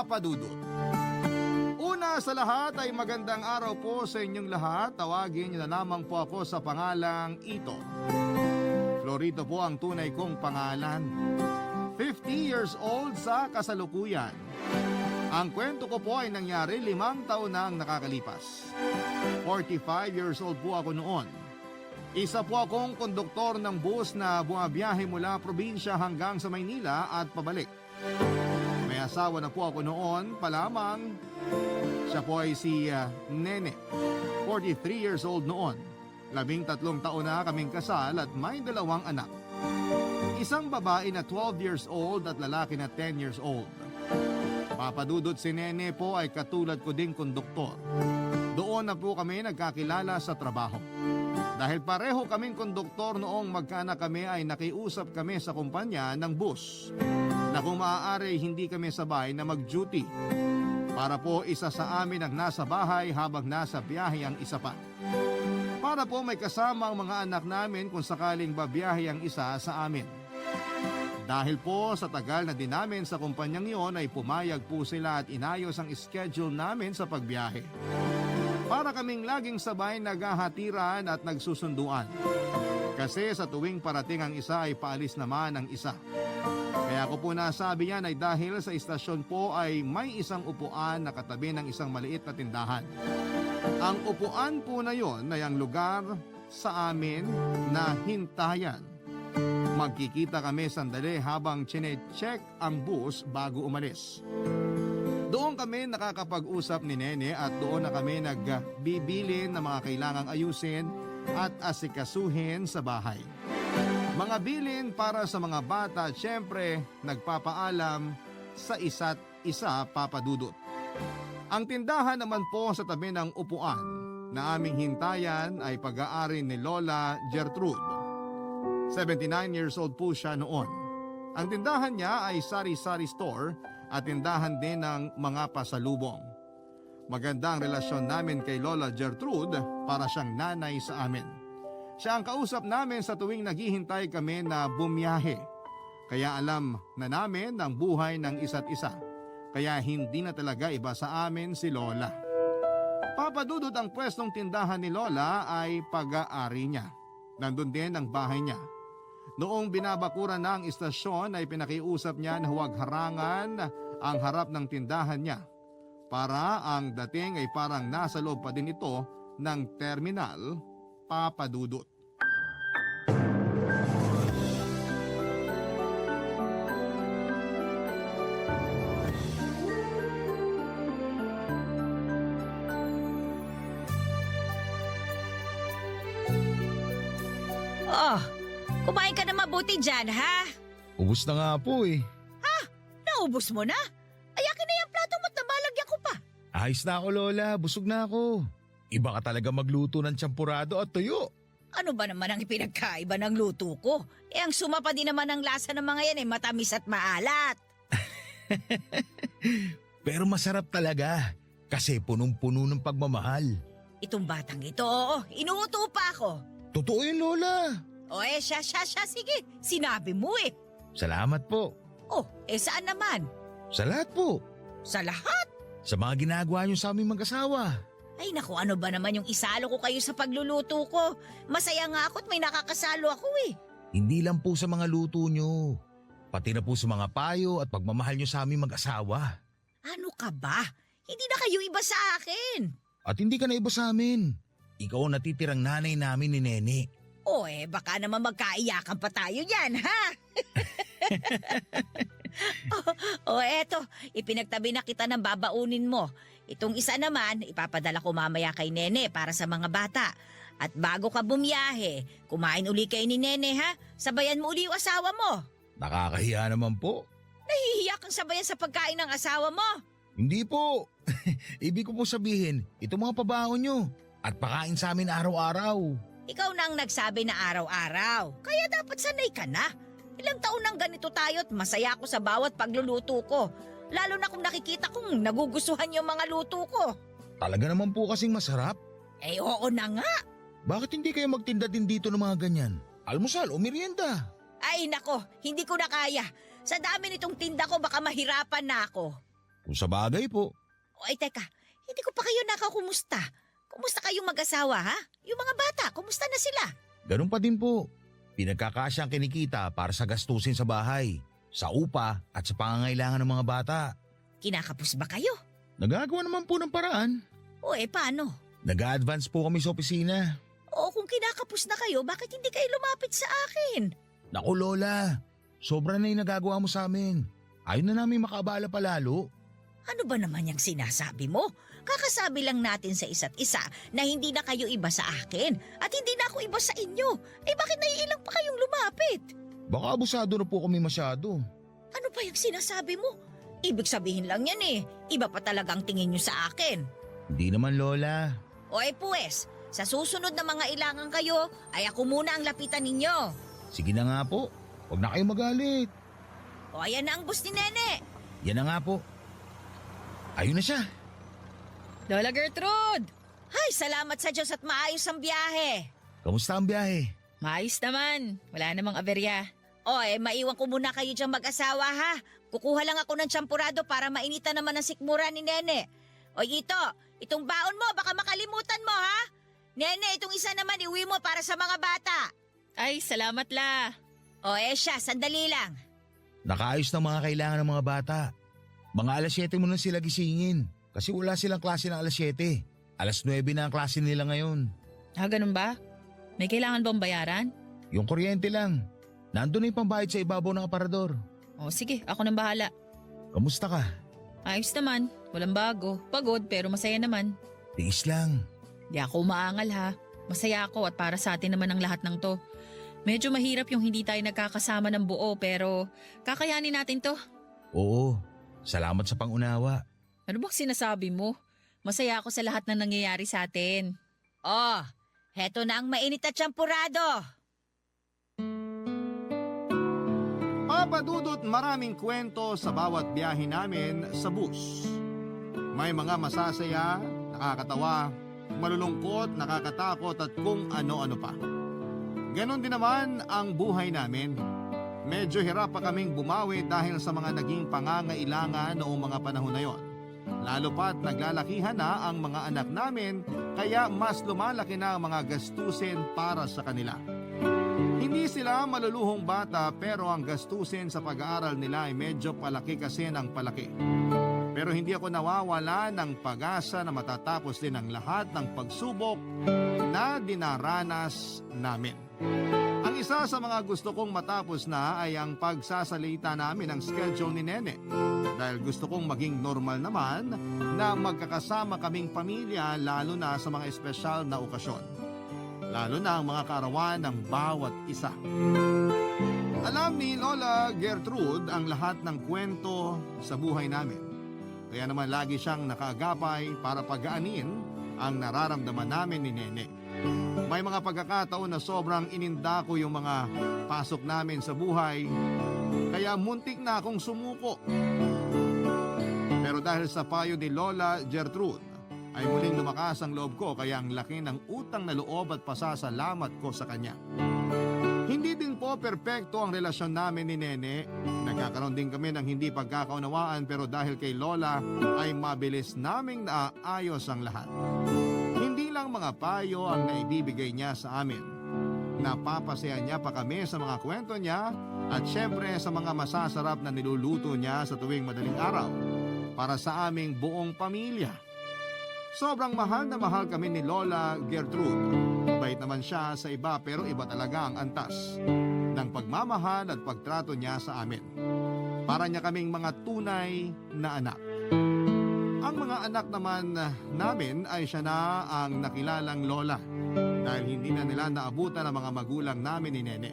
Papa Dudut. Una sa lahat ay magandang araw po sa inyong lahat. Tawagin niyo na lamang po ako sa pangalang Ito. Florito po ang tunay kong pangalan. 50 years old sa kasalukuyan. Ang kwento ko po ay nangyari 5 taon na ang nakakalipas. 45 years old po ako noon. Isa po akong konduktor ng bus na bumabiyahe mula probinsya hanggang sa Maynila at pabalik. May asawa na po ako noon pa lamang. Siya po ay si Nene, 43 years old noon. 13 taon na kaming kasal at may 2 anak. Isang babae na 12 years old at lalaki na 10 years old. Papadudot si Nene po ay katulad ko ding konduktor. Doon na po kami nagkakilala sa trabaho. Dahil pareho kaming konduktor noong magkaanak kami ay nakiusap kami sa kumpanya ng bus na kung maaari hindi kami sabay na mag-duty para po isa sa amin ang nasa bahay habang nasa biyahe ang isa pa. Para po may kasama ang mga anak namin kung sakaling babiyahe ang isa sa amin. Dahil po sa tagal na din namin sa kumpanyang iyon ay pumayag po sila at inayos ang schedule namin sa pagbiyahe. Para kaming laging sabay naghahatiran at nagsusunduan. Kasi sa tuwing parating ang isa ay paalis naman ang isa. Kaya ko po nasabi yan ay dahil sa istasyon po ay may isang upuan na katabi ng isang maliit na tindahan. Ang upuan po na yon ay ang lugar sa amin na hintayan. Magkikita kami sandali habang chine-check ang bus bago umalis. Doon kami nakakapag-usap ni Nene at doon na kami nagbibilin ng mga kailangang ayusin at asikasuhin sa bahay. Mga bilin para sa mga bata at syempre nagpapaalam sa isa't isa, Papa Dudut. Ang tindahan naman po sa tabi ng upuan na aming hintayan ay pag-aari ni Lola Gertrude. 79 years old po siya noon. Ang tindahan niya ay sari-sari store at tindahan din ng mga pasalubong. Maganda ang relasyon namin kay Lola Gertrude para siyang nanay sa amin. Siya ang kausap namin sa tuwing naghihintay kami na bumiyahe. Kaya alam na namin ang buhay ng isa't isa. Kaya hindi na talaga iba sa amin si Lola. Papadudot ang pwestong tindahan ni Lola ay pag-aari niya. Nandun din ang bahay niya. Noong binabakuran na ang istasyon ay pinakiusap niya na huwag harangan ang harap ng tindahan niya para ang dating ay parang nasa loob pa din ito ng terminal, Papa Dudut. Oh, kumain ka na mabuti dyan, ha? Ubus na nga po eh. Naubos mo na? Ayakin na yung plato mo't nabalagyan ko pa. Ayos na ako Lola, busog na ako. Iba ka talaga magluto ng tsampurado at tuyo. Ano ba naman ang ipinagkaiba ng luto ko? Ang sumapa din naman ang lasa ng mga yan ay matamis at maalat. Pero masarap talaga kasi punong-puno ng pagmamahal. Itong batang ito, inuuto pa ako. Totoo yun Lola. Siya, sige. Sinabi mo eh. Salamat po. Saan naman? Sa lahat po. Sa lahat? Sa mga ginagawa niyo sa aming mag-asawa. Ay naku, ano ba naman yung isalo ko kayo sa pagluluto ko? Masaya nga ako at may nakakasalo ako eh. Hindi lang po sa mga luto niyo. Pati na po sa mga payo at pagmamahal niyo sa aming mag-asawa. Ano ka ba? Hindi na kayo iba sa akin. At hindi ka na iba sa amin. Ikaw ang natitirang nanay namin ni Nene. Baka naman magkaiyakan pa tayo dyan, ha? Eto, ipinagtabi na kita ng babaunin mo. Itong isa naman, ipapadala ko mamaya kay Nene para sa mga bata. At bago ka bumiyahe, kumain uli kay ni Nene, ha? Sabayan mo uli yung asawa mo. Nakakahiya naman po. Nahihiya kang sabayan sa pagkain ng asawa mo. Hindi po. Ibig ko po sabihin, ito mga pabaon nyo. At pakain sa amin araw-araw. Ikaw na ang nagsabi na araw-araw. Kaya dapat sanay ka na. Ilang taon nang ganito tayo at masaya ako sa bawat pagluluto ko. Lalo na kung nakikita kong nagugustuhan yung mga luto ko. Talaga naman po kasing masarap. Oo na nga. Bakit hindi kayo magtinda din dito ng mga ganyan? Almusal o merienda? Ay nako, hindi ko na kaya. Sa dami nitong tinda ko baka mahirapan na ako. Kung sa bagay po. O ay teka, hindi ko pa kayo nakakumusta. Kumusta kayong mag-asawa ha? Yung mga bata, kumusta na sila? Ganun pa din po. Pinagkakasya ang kinikita para sa gastusin sa bahay, sa upa at sa pangangailangan ng mga bata. Kinakapos ba kayo? Nagagawa naman po ng paraan. O paano? Nag-a-advance po kami sa opisina. O kung kinakapos na kayo, bakit hindi kayo lumapit sa akin? Naku Lola, sobra na yung nagagawa mo sa amin. Ayaw na namin makaabala palalo. Ano ba naman yung sinasabi mo? Kakasabi lang natin sa isa't isa na hindi na kayo iba sa akin at hindi na ako iba sa inyo. Bakit naiilang pa kayong lumapit? Baka abusado na po kami masyado. Ano pa yung sinasabi mo? Ibig sabihin lang yan Iba pa talagang tingin nyo sa akin. Hindi naman Lola. O pues, sa susunod na mga ilangan kayo, ay ako muna ang lapitan ninyo. Sige na nga po, huwag na kayo magalit. O ayan na ang bus ni Nene. Yan na nga po. Ayun na siya. Lola Gertrude! Ay, salamat sa Diyos at maayos ang biyahe. Kamusta ang biyahe? Maayos naman. Wala namang aberya. O maiwan ko muna kayo diyang mag-asawa ha. Kukuha lang ako ng tsampurado para mainitan naman ang sikmura ni Nene. O itong baon mo, baka makalimutan mo ha. Nene, itong isa naman iwi mo para sa mga bata. Ay, salamat la. O siya, sandali lang. Nakaayos ng mga kailangan ng mga bata. Mga alas 7 mo na sila gisingin. Kasi wala silang klase ng alas 7. Alas 9 na ang klase nila ngayon. Ganun ba? May kailangan bang bayaran? Yung kuryente lang. Nandun na yung pambayad sa ibabaw ng aparador. O sige, ako nang bahala. Kamusta ka? Ayos naman. Walang bago. Pagod pero masaya naman. Tiis lang. Di ako umaangal ha. Masaya ako at para sa atin naman ang lahat ng to. Medyo mahirap yung hindi tayo nagkakasama ng buo pero kakayanin natin to. Oo. Salamat sa pangunawa. Ano bang sinasabi mo? Masaya ako sa lahat na nangyayari sa atin. Heto na ang mainit at tsampurado. Papadudot maraming kwento sa bawat biyahe namin sa bus. May mga masasaya, nakakatawa, malulungkot, nakakatakot at kung ano-ano pa. Ganon din naman ang buhay namin. Medyo hirap pa kaming bumawi dahil sa mga naging pangangailangan noong mga panahon na yon. Lalo pa't naglalakihan na ang mga anak namin kaya mas lumalaki na ang mga gastusin para sa kanila. Hindi sila maluluhong bata pero ang gastusin sa pag-aaral nila ay medyo palaki kasi ng palaki. Pero hindi ako nawawala ng pag-asa na matatapos din ang lahat ng pagsubok na dinaranas namin. Ang isa sa mga gusto kong matapos na ay ang pagsasalita namin ng schedule ni Nene. Dahil gusto kong maging normal naman na magkakasama kaming pamilya lalo na sa mga espesyal na okasyon. Lalo na ang mga kaarawan ng bawat isa. Alam ni Lola Gertrude ang lahat ng kwento sa buhay namin. Kaya naman lagi siyang nakaagapay para pagaanin ang nararamdaman namin ni Nene. May mga pagkakataon na sobrang ininda ko yung mga pasok namin sa buhay, kaya muntik na akong sumuko. Pero dahil sa payo ni Lola Gertrude, ay muling lumakas ang loob ko kaya ang laki ng utang na loob at pasasalamat ko sa kanya. Hindi din po perpekto ang relasyon namin ni Nene. Nagkakaroon din kami ng hindi pagkakaunawaan pero dahil kay Lola ay mabilis naming naaayos ang lahat. Hindi lang mga payo ang naibibigay niya sa amin. Napapasaya niya pa kami sa mga kwento niya at syempre sa mga masasarap na niluluto niya sa tuwing madaling araw para sa aming buong pamilya. Sobrang mahal na mahal kami ni Lola Gertrude. Mabait naman siya sa iba pero iba talaga ang antas ng pagmamahal at pagtrato niya sa amin. Para niya kaming mga tunay na anak. Ang mga anak naman namin ay siya na ang nakilalang Lola dahil hindi na nila naabutan ang mga magulang namin ni Nene.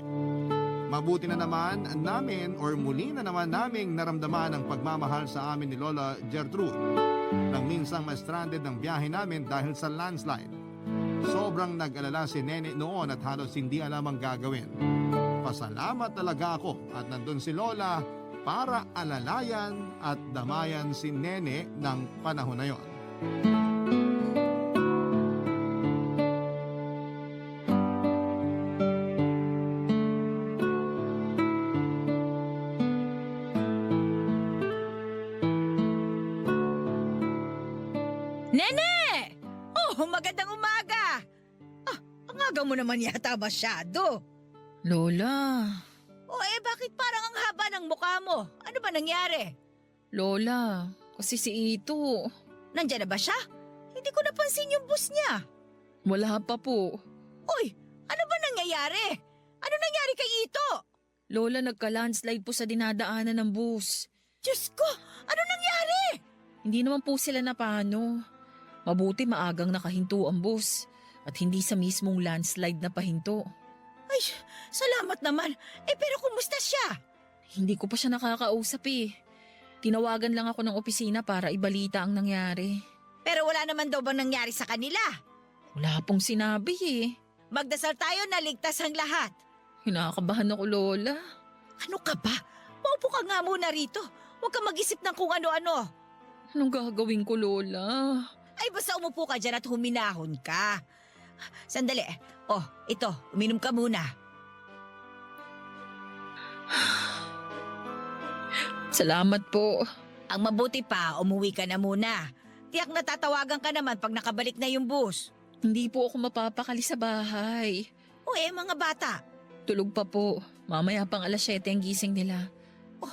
Mabuti na naman namin or muli na naman naming naramdaman ang pagmamahal sa amin ni Lola Gertrude nang minsang ma-stranded ng biyahe namin dahil sa landslide. Sobrang nag-alala si Nene noon at halos hindi alam ang gagawin. Pasalamat talaga ako at nandun si Lola para alalayan at damayan si Nene ng panahon na yon. Nene! Oh, magandang umaga! Ah, ang aga mo naman yata masyado. Lola, Bakit parang ang haba ng mukha mo? Ano ba nangyari? Lola, kasi si Ito, Nandiyan na ba siya? Hindi ko napansin yung bus niya. wala pa po. Uy, ano ba nangyayari? Ano nangyari kay Ito? Lola, nagka-landslide po sa dinadaanan ng bus. Diyos ko, ano nangyari? Hindi naman po sila napano. Mabuti maagang nakahinto ang bus at hindi sa mismong landslide na pahinto. Ay, salamat naman. Pero kumusta siya? Hindi ko pa siya nakakausap eh. Tinawagan lang ako ng opisina para ibalita ang nangyari. Pero wala naman daw bang nangyari sa kanila? Wala pong sinabi eh. Magdasal tayo na ligtas ang lahat. Kinakabahan ako, Lola. Ano ka ba? Maupo ka nga muna rito. Huwag ka mag-isip ng kung ano-ano. Anong gagawin ko, Lola? Ay, basta umupo ka dyan at huminahon ka. Sandali. Oh, ito, uminom ka muna. Salamat po. Ang mabuti pa, umuwi ka na muna. Tiyak na tatawagan ka naman pag nakabalik na yung bus. Hindi po ako mapapakali sa bahay. Mga bata. Tulog pa po. Mamaya pang 7:00 ang gising nila.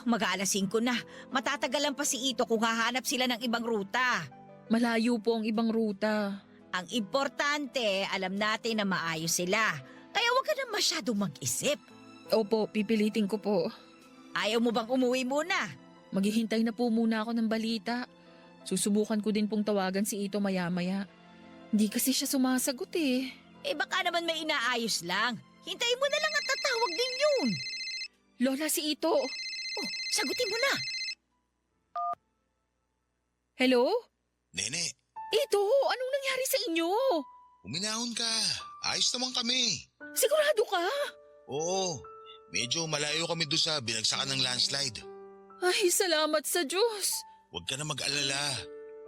Mag-aalas 5 na. Matatagalan pa si Ito kung hahanap sila ng ibang ruta. Malayo po ang ibang ruta. Ang importante, alam natin na maayos sila. Kaya huwag ka na masyadong mag-isip. Opo, pipilitin ko po. Ayaw mo bang umuwi muna? Maghihintay na po muna ako ng balita. Susubukan ko din pong tawagan si Ito maya-maya. Hindi kasi siya sumasagot eh. Baka naman may inaayos lang. Hintayin mo na lang at tatawag din yun. Lola, si Ito. Sagutin mo na. Hello? Nene, Ito, anong nangyari sa inyo? uminahon ka. Ayos naman kami. Sigurado ka? Oo, medyo malayo kami doon sa binagsakan ng landslide. Ay, salamat sa Diyos. Huwag ka na mag-alala.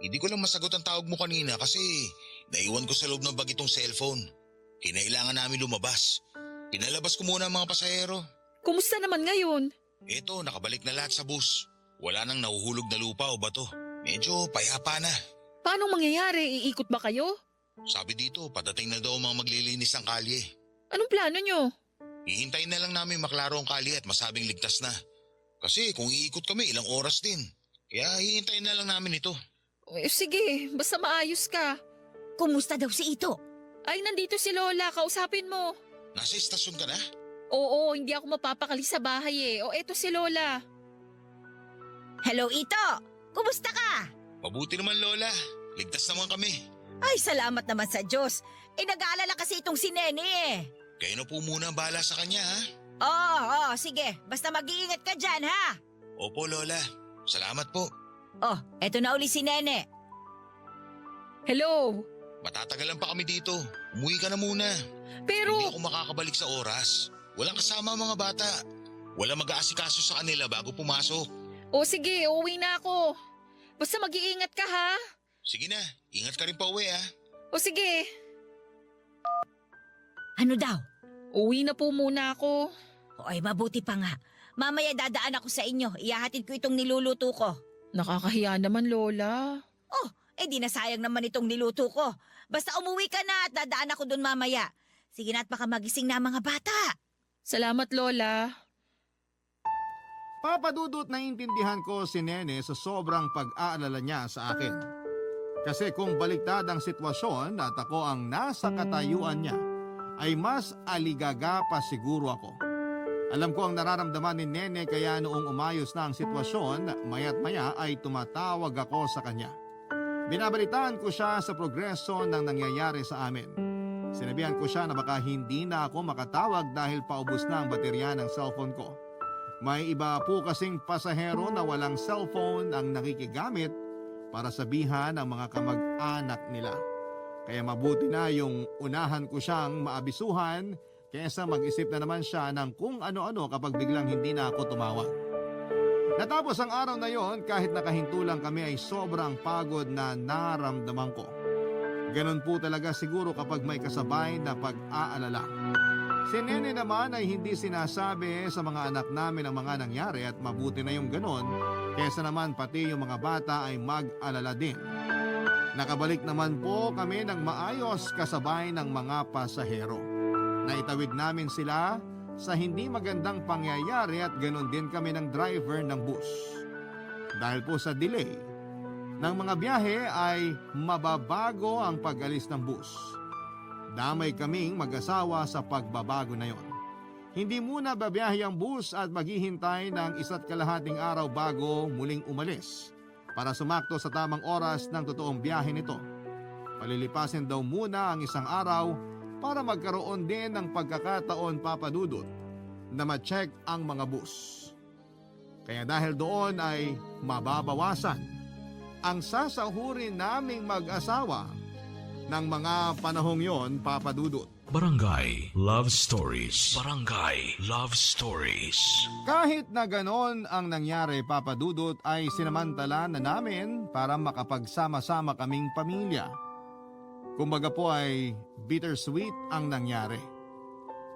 Hindi ko lang masagot ang tawag mo kanina kasi naiwan ko sa loob ng bag itong cellphone. Kinailangan namin lumabas. Pinalabas ko muna ang mga pasahero. Kumusta naman ngayon? Eto, nakabalik na lahat sa bus. Wala nang nahuhulog na lupa o bato. Medyo payapa na. Paano mangyayari? Iikot ba kayo? Sabi dito, padating na daw ang mga maglilinis ng kalye. Anong plano nyo? Hihintayin na lang namin maklaro ang kalye at masabing ligtas na. Kasi kung iikot kami, ilang oras din. Kaya hihintayin na lang namin ito. Sige, basta maayos ka. Kumusta daw si Ito? Ay, nandito si Lola. Kausapin mo. Nasa istasyon ka na? Oo, hindi ako mapapakali sa bahay eh. Eto si Lola. Hello, Ito! Kumusta ka? Mabuti naman, Lola. Ligtas naman kami. Ay, salamat naman sa Diyos. Nag-aalala kasi itong si Nene eh. Kayo na po muna ang bahala sa kanya, ha? Oo, sige. Basta mag-iingat ka dyan, ha? Opo, Lola. Salamat po. Eto na uli si Nene. Hello? Matatagalan pa kami dito. Umuwi ka na muna. Pero, Hindi ako makakabalik sa oras. Walang kasama ang mga bata. Walang mag-aasikaso sa kanila bago pumasok. sige, uuwi na ako. Basta mag-iingat ka ha. Sige na, ingat ka rin pa uwi, ha? Sige, Ano daw? uwi na po muna ako. Mabuti pa nga. Mamaya dadaan ako sa inyo. Ihahatid ko itong niluluto ko. Nakakahiya naman, Lola. Di nasayang naman itong niluto ko. Basta umuwi ka na at dadaan ako doon mamaya. Sige na at baka magising na ang mga bata. Salamat, Lola. Papadudot na intindihan ko si Nene sa sobrang pag-aalala niya sa akin. Kasi kung baliktad ang sitwasyon at ako ang nasa katayuan niya, ay mas aligaga pa siguro ako. Alam ko ang nararamdaman ni Nene kaya noong umayos na ang sitwasyon, maya't maya ay tumatawag ako sa kanya. Binabalitaan ko siya sa progreso ng nangyayari sa amin. Sinabihan ko siya na baka hindi na ako makatawag dahil paubos na ang baterya ng cellphone ko. May iba po kasing pasahero na walang cellphone ang nakikigamit para sabihan ang mga kamag-anak nila. Kaya mabuti na yung unahan ko siyang maabisuhan kaysa mag-isip na naman siya ng kung ano-ano kapag biglang hindi na ako tumawag. Natapos ang araw na yon, kahit nakahinto lang kami ay sobrang pagod na naramdaman ko. Ganon po talaga siguro kapag may kasabay na pag-aalala. Si Nene naman ay hindi sinasabi sa mga anak namin ang mga nangyari at mabuti na yung ganon, kesa naman pati yung mga bata ay mag-alala din. Nakabalik naman po kami ng maayos kasabay ng mga pasahero. Naitawid namin sila sa hindi magandang pangyayari at ganoon din kami ng driver ng bus. Dahil po sa delay ng mga biyahe ay mababago ang pag-alis ng bus. Damay kaming mag-asawa sa pagbabago na yon. Hindi muna babiyahe ang bus at maghihintay ng 1.5 araw bago muling umalis para sumakto sa tamang oras ng totoong biyahe nito. Palilipasin daw muna ang 1 araw para magkaroon din ng pagkakataon, Papa Dudut, na ma-check ang mga bus. Kaya dahil doon ay mababawasan ang sasahurin naming mag-asawa ng mga panahong yon, Papa Dudut. Barangay Love Stories. Barangay Love Stories. Kahit na ganon ang nangyari, Papa Dudut, ay sinamantala na namin para makapagsama-sama kaming pamilya. Kumbaga po ay bittersweet ang nangyari.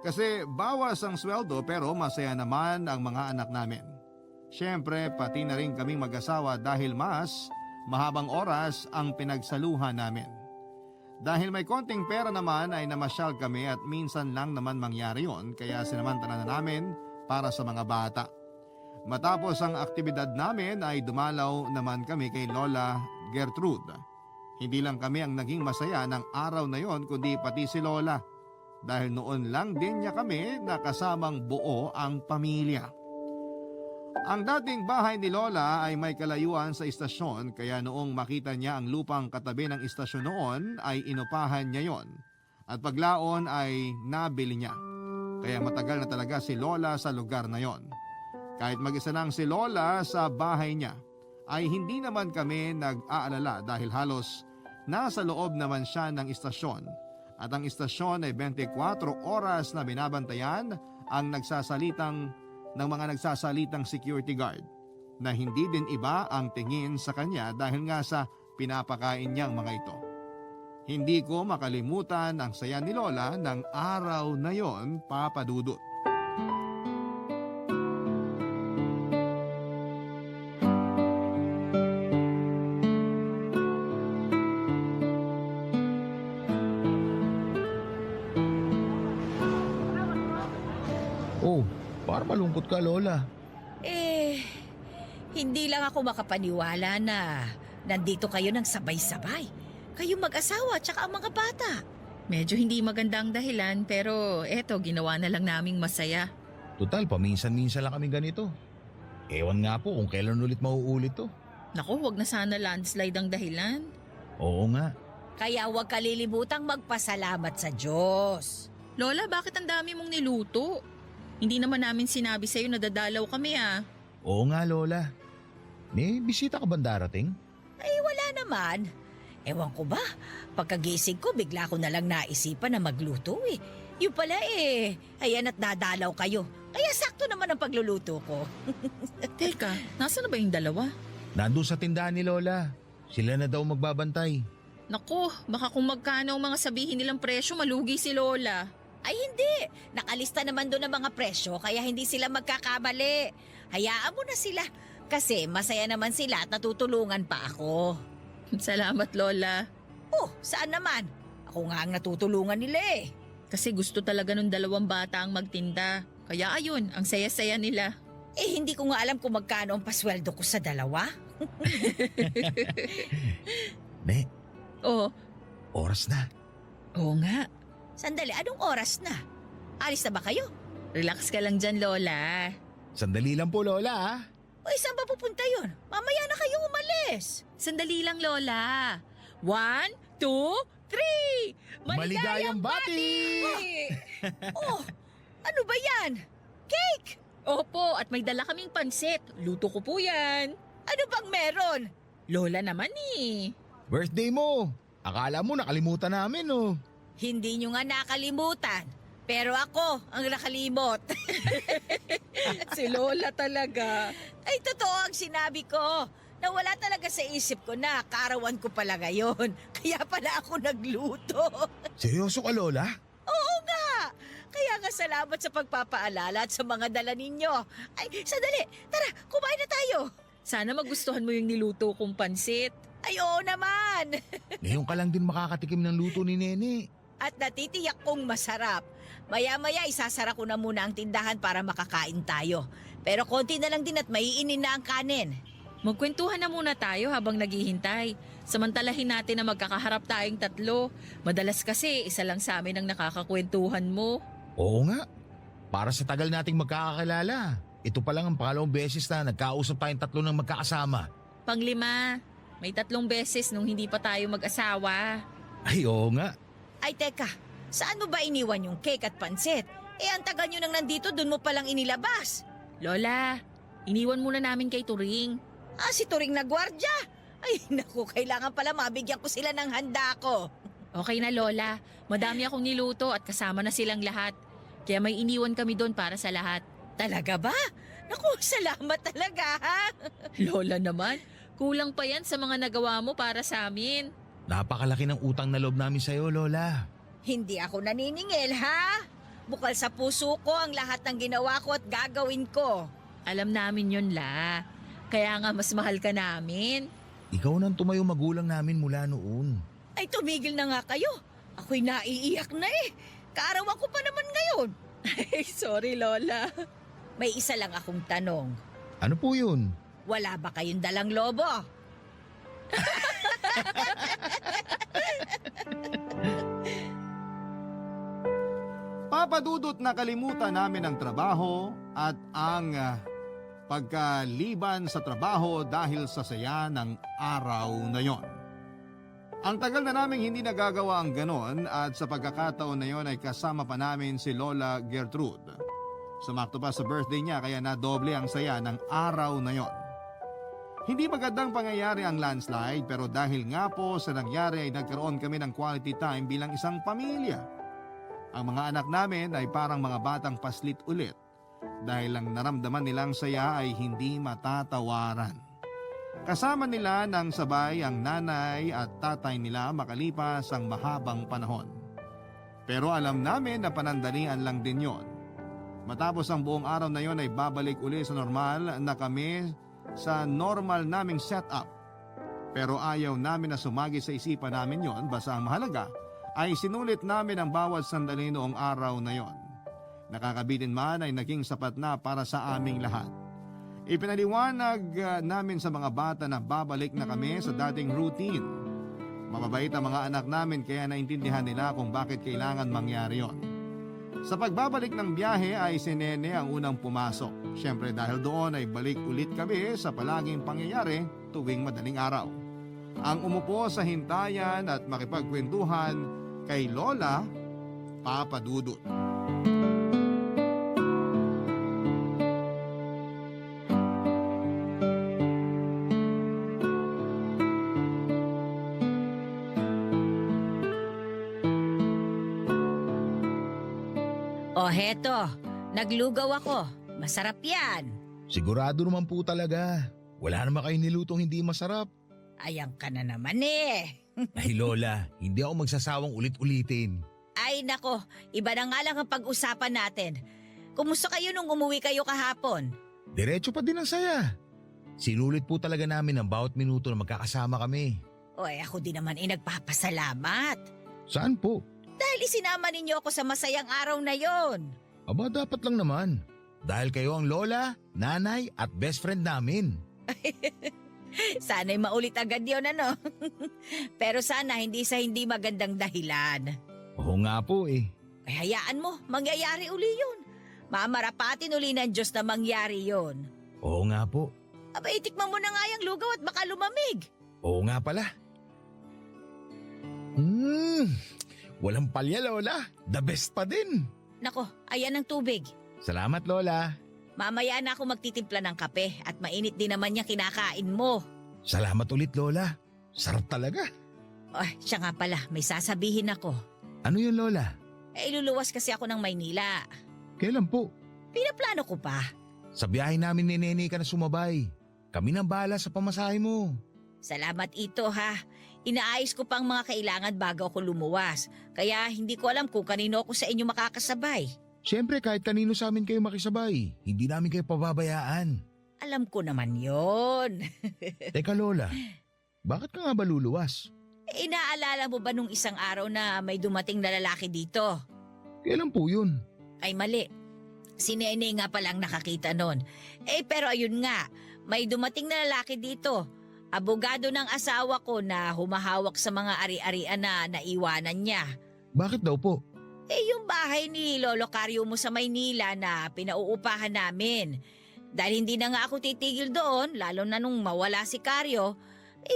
Kasi bawas ang sweldo pero masaya naman ang mga anak namin. Siyempre pati na rin kaming mag-asawa dahil mas mahabang oras ang pinagsaluhan namin. Dahil may konting pera naman ay namasyal kami at minsan lang naman mangyari yon kaya sinamantala na namin para sa mga bata. Matapos ang aktibidad namin ay dumalaw naman kami kay Lola Gertrude. Hindi lang kami ang naging masaya ng araw na yon kundi pati si Lola. Dahil noon lang din niya kami nakasamang buo ang pamilya. Ang dating bahay ni Lola ay may kalayuan sa istasyon kaya noong makita niya ang lupang katabi ng istasyon noon ay inupahan niya yon. At paglaon ay nabili niya. Kaya matagal na talaga si Lola sa lugar na yon. Kahit mag-isa lang si Lola sa bahay niya ay hindi naman kami nag-aalala dahil halos nasa loob naman siya ng istasyon. At ang istasyon ay 24 oras na binabantayan ang ng mga nagsasalitang security guard na hindi din iba ang tingin sa kanya dahil nga sa pinapakain niyang mga ito. Hindi ko makalimutan ang saya ni Lola ng araw na yon, Papa Dudut. Oh, para malungkot ka, Lola. Hindi lang ako makapaniwala na nandito kayo ng sabay-sabay. Kayo mag-asawa tsaka ang mga bata. Medyo hindi maganda ang dahilan pero eto ginawa na lang naming masaya. Total, paminsan-minsan lang kami ganito. Ewan nga po kung kailan ulit mauulit to. Naku, wag na sana landslide ang dahilan. Oo nga. Kaya huwag kalilimutang magpasalamat sa Diyos. Lola, bakit ang dami mong niluto? Hindi naman namin sinabi sa'yo na dadalaw kami Oo nga, Lola. May bisita ka ba darating? Wala naman. Ewan ko ba, pagkagising ko bigla ko na lang naisipan na magluto Yung pala ayan at dadalaw kayo. Kaya sakto naman ang pagluluto ko. Teka, nasa na ba yung dalawa? Nandun sa tindahan ni Lola. Sila na daw magbabantay. Naku, baka kung magkano ang mga sabihin nilang presyo, malugi si Lola. Ay hindi, nakalista naman doon ang mga presyo kaya hindi sila magkakamali. Hayaan mo na sila kasi masaya naman sila at natutulungan pa ako. Salamat, Lola. Oh, saan naman? Ako nga ang natutulungan nila Kasi gusto talaga ng dalawang bata ang magtinda. Kaya ayun, ang saya-saya nila. Hindi ko nga alam kung magkano ang pasweldo ko sa dalawa. Ne, Oo, oras na. oo nga. Sandali, anong oras na? Alis na ba kayo? Relax ka lang dyan, Lola. Sandali lang po, Lola. O saan ba pupunta yun? Mamaya na kayo umalis. Sandali lang, Lola. 1, 2, 3! Maligayang bati! Oh, ano ba yan? Cake! Opo, at may dala kaming pansit. Luto ko po yan. Ano bang meron? Lola naman Birthday mo. Akala mo nakalimutan namin, Hindi nyo nga nakalimutan. Pero ako ang nakalimot. Si Lola talaga. Ay, totoo ang sinabi ko. Nawala talaga sa isip ko na kaarawan ko pala ngayon. Kaya pala ako nagluto. Seryoso ka, Lola? Oo nga. Kaya nga salamat sa pagpapaalala at sa mga dala ninyo. Ay, sandali. Tara, kumain na tayo. Sana magustuhan mo yung niluto kong pansit. Ay, oo naman. Ngayon ka lang din makakatikim ng luto ni Nene. At natitiyak kong masarap. Maya-maya isasara ko na muna ang tindahan para makakain tayo. Pero konti na lang din at maiinin na ang kanin. Magkwentuhan na muna tayo habang naghihintay. Samantalahin natin na magkakaharap tayong tatlo. Madalas kasi isa lang sa amin ang nakakakwentuhan mo. Oo nga. Para sa tagal nating magkakakilala. Ito pa lang ang pangalawang beses na nagkausap tayong tatlo ng magkakasama. Panglima, may 3 beses nung hindi pa tayo mag-asawa. Ay, oo nga. Ay teka, saan mo ba iniwan yung cake at pansit? Ang tagal nyo nang nandito, dun mo palang inilabas. Lola, iniwan muna namin kay Turing. Si Turing na gwardya. Ay naku, kailangan pala mabigyan ko sila ng handa ko. Okay na Lola, madami akong niluto at kasama na silang lahat. Kaya may iniwan kami doon para sa lahat. Talaga ba? Naku, salamat talaga ha. Lola naman, kulang pa yan sa mga nagawa mo para sa amin. Napakalaki ng utang na loob namin sa'yo, Lola. Hindi ako naniningil ha. Bukal sa puso ko ang lahat ng ginawa ko at gagawin ko. Alam namin yun, La. Kaya nga mas mahal ka namin. Ikaw nang tumayo magulang namin mula noon. Ay tumigil na nga kayo. Ako'y naiiyak na eh. Kaarawan ko pa naman ngayon. Ay, sorry Lola. May isa lang akong tanong. Ano po yun? Wala ba kayong dalang lobo? Papadudot na kalimutan namin ang trabaho at ang pagkaliban sa trabaho dahil sa saya ng araw na yon. Ang tagal na naming hindi nagagawa ang ganon at sa pagkakataon na yon ay kasama pa namin si Lola Gertrude. Sumakto pa sa birthday niya kaya nadoble ang saya ng araw na yon. Hindi magandang pangyayari ang landslide pero dahil nga po sa nangyari ay nagkaroon kami ng quality time bilang isang pamilya. Ang mga anak namin ay parang mga batang paslit ulit dahil ang naramdaman nilang saya ay hindi matatawaran. Kasama nila ng sabay ang nanay at tatay nila makalipas ang mahabang panahon. Pero alam namin na panandalian lang din yon. Matapos ang buong araw na yon ay babalik uli sa normal na kami sa normal naming setup. Pero ayaw namin na sumagi sa isipan namin yon, basta ang mahalaga ay sinulit namin ang bawat sandali noong araw na yon. Nakakabitin man ay naging sapat na para sa aming lahat. Ipinaliwanag namin sa mga bata na babalik na kami sa dating routine. Mababait ang mga anak namin kaya naintindihan nila kung bakit kailangan mangyari yon. Sa pagbabalik ng biyahe ay si Nene ang unang pumasok. Siyempre dahil doon ay balik ulit kami sa palaging pangyayari tuwing madaling araw. Ang umupo sa hintayan at makipagkwentuhan kay Lola, Papa Dudut. O heto, naglugaw ako. Masarap yan. Sigurado naman po talaga. Wala naman kayo nilutong hindi masarap. Ayan ka na naman eh. Ay Lola, hindi ako magsasawang ulit-ulitin. Ay nako, iba na nga lang ang pag-usapan natin. Kumusta kayo nung umuwi kayo kahapon? Diretso pa din ang saya. Sinulit po talaga namin ang bawat minuto na magkakasama kami. Ako din naman nagpapasalamat. Saan po? Dahil isinama ninyo ako sa masayang araw na yon. Aba dapat lang naman. Dahil kayo ang lola, nanay at best friend namin. Sana'y maulit agad yun ano. Pero sana hindi sa hindi magandang dahilan. Oo nga po eh. Ay hayaan mo, mangyayari uli yun. Mamarapatin uli ng Diyos na mangyari yun. Oo nga po. Aba itikman mo na nga yung lugaw at baka lumamig. Oo nga pala. Walang palya lola. The best pa din. Nako, ayan ang tubig. Salamat lola. Mamaya na ako magtitimpla ng kape at mainit din naman yung kinakain mo. Salamat ulit lola. Sarap talaga. Siya nga pala, may sasabihin ako. Ano yun lola? Iluluwas kasi ako ng Maynila. Kailan po? Pinaplano ko pa. Sa biyahe namin ni Nene ka na sumabay. Kami nang bahala sa pamasahe mo. Salamat ito ha. Inaayos ko pang mga kailangan bago ako lumuwas. Kaya hindi ko alam kung kanino ako sa inyo makakasabay. Siyempre kahit kanino sa amin kayo makisabay, hindi namin kayo pababayaan. Alam ko naman yon. Teka Lola, bakit ka nga ba luluwas? Inaalala mo ba nung isang araw na may dumating na lalaki dito? Kailan po yun? Ay mali. Si Nene nga palang nakakita nun. Pero ayun nga, may dumating na lalaki dito. Abogado ng asawa ko na humahawak sa mga ari-arian na naiwanan niya. Bakit daw po? Yung bahay ni Lolo Caryo mo sa Maynila na pinauupahan namin. Dahil hindi na nga ako titigil doon, lalo na nung mawala si Caryo,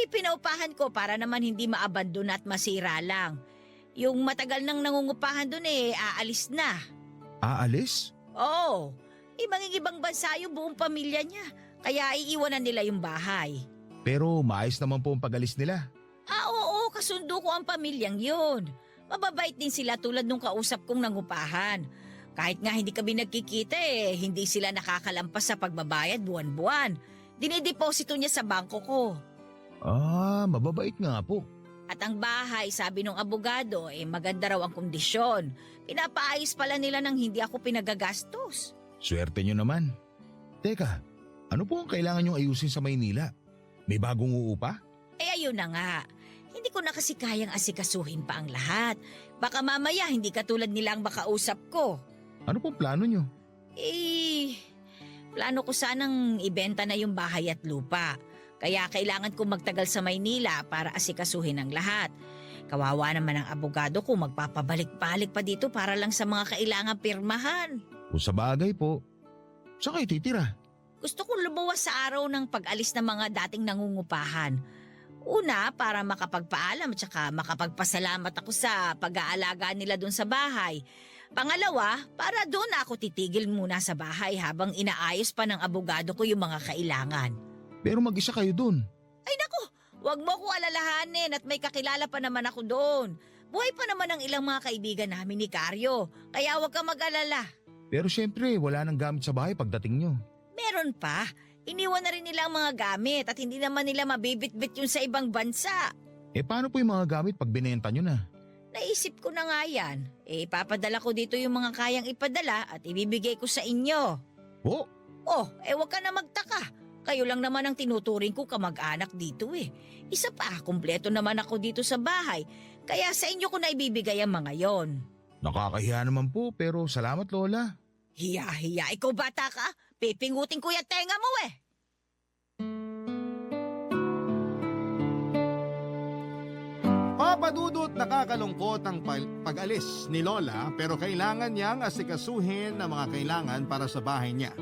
pinaupahan ko para naman hindi maabandon at masira lang. Yung matagal nang nangungupahan doon aalis na. Aalis? Oo, mangingibang bansa yung buong pamilya niya. Kaya iiwanan nila yung bahay. Pero maayos naman po ang pag-alis nila. Oo, kasundo ko ang pamilyang yun. Mababait din sila tulad nung kausap kong nangupahan. Kahit nga hindi kami nagkikita hindi sila nakakalampas sa pagbabayad buwan-buwan. Dinideposito niya sa bangko ko. Mababait nga po. At ang bahay, sabi ng abogado, maganda raw ang kondisyon. Pinapaayos pala nila nang hindi ako pinagagastos. Swerte nyo naman. Teka, ano po ang kailangan nyong ayusin sa Maynila? May bagong uupa? Ayun na nga. Hindi ko na kasi kayang asikasuhin pa ang lahat. Baka mamaya hindi katulad nilang makausap ko. Ano pong plano nyo? Plano ko sanang ibenta na yung bahay at lupa. Kaya kailangan kong magtagal sa Maynila para asikasuhin ang lahat. Kawawa naman ang abogado ko, magpapabalik-balik pa dito para lang sa mga kailangang pirmahan. Kung sa bagay po, saan kayo titira? Gusto kong lumuwas sa araw ng pag-alis ng mga dating nangungupahan. Una, para makapagpaalam at saka makapagpasalamat ako sa pag-aalaga nila doon sa bahay. Pangalawa, para doon ako titigil muna sa bahay habang inaayos pa ng abogado ko yung mga kailangan. Pero mag-isa kayo dun. Ay naku, wag mo ko alalahanin at may kakilala pa naman ako doon. Buhay pa naman ang ilang mga kaibigan namin ni Caryo, kaya wag kang mag-alala. Pero syempre, wala nang gamit sa bahay pagdating nyo. Meron pa. Iniwan na rin nila ang mga gamit at hindi naman nila mabibit-bit yun sa ibang bansa. Paano po yung mga gamit pag binenta nyo na? Naisip ko na nga yan. Ipapadala ko dito yung mga kayang ipadala at ibibigay ko sa inyo. Oh, Wag ka na magtaka. Kayo lang naman ang tinuturing ko kamag-anak dito Isa pa, kumpleto naman ako dito sa bahay. Kaya sa inyo ko na ibibigay ang mga yon. nakakahiya naman po pero salamat Lola. Hiya-hiya, ikaw bata ka? Pipingutin ko yung tenga mo Papa Dudut, nakakalungkot ang pag-alis ni Lola pero kailangan niyang asikasuhin ang mga kailangan para sa bahay niya.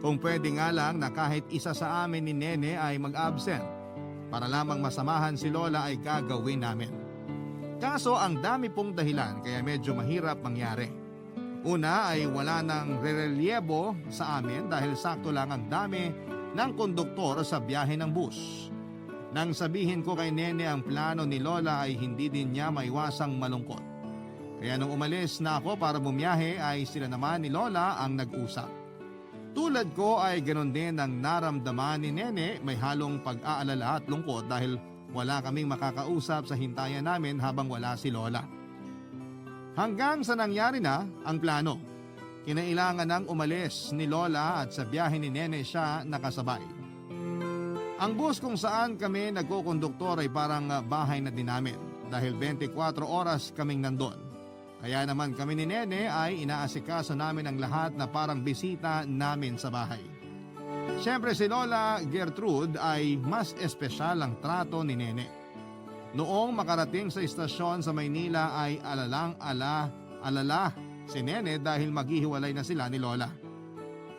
Kung pwede nga lang na kahit isa sa amin ni Nene ay mag-absent para lamang masamahan si Lola ay gagawin namin. Kaso ang dami pong dahilan kaya medyo mahirap mangyari. Una ay wala nang rerelyebo sa amin dahil sakto lang ang dami ng konduktor sa biyahe ng bus. Nang sabihin ko kay Nene ang plano ni Lola ay hindi din niya maiwasang malungkot. Kaya nung umalis na ako para bumiyahe ay sila naman ni Lola ang nag-usap. Tulad ko ay ganoon din ang naramdaman ni Nene, may halong pag-aalala at lungkot dahil wala kaming makakausap sa hintayan namin habang wala si Lola. Hanggang sa nangyari na ang plano. Kinailangan nang umalis ni Lola at sa biyahe ni Nene siya nakasabay. Ang bus kung saan kami nagkukonduktor ay parang bahay na din namin dahil 24 oras kaming nandun. Kaya naman kami ni Nene ay inaasikaso namin ang lahat na parang bisita namin sa bahay. Siyempre si Lola Gertrude ay mas espesyal ang trato ni Nene. Noong makarating sa istasyon sa Maynila ay alala si Nene dahil maghihiwalay na sila ni Lola.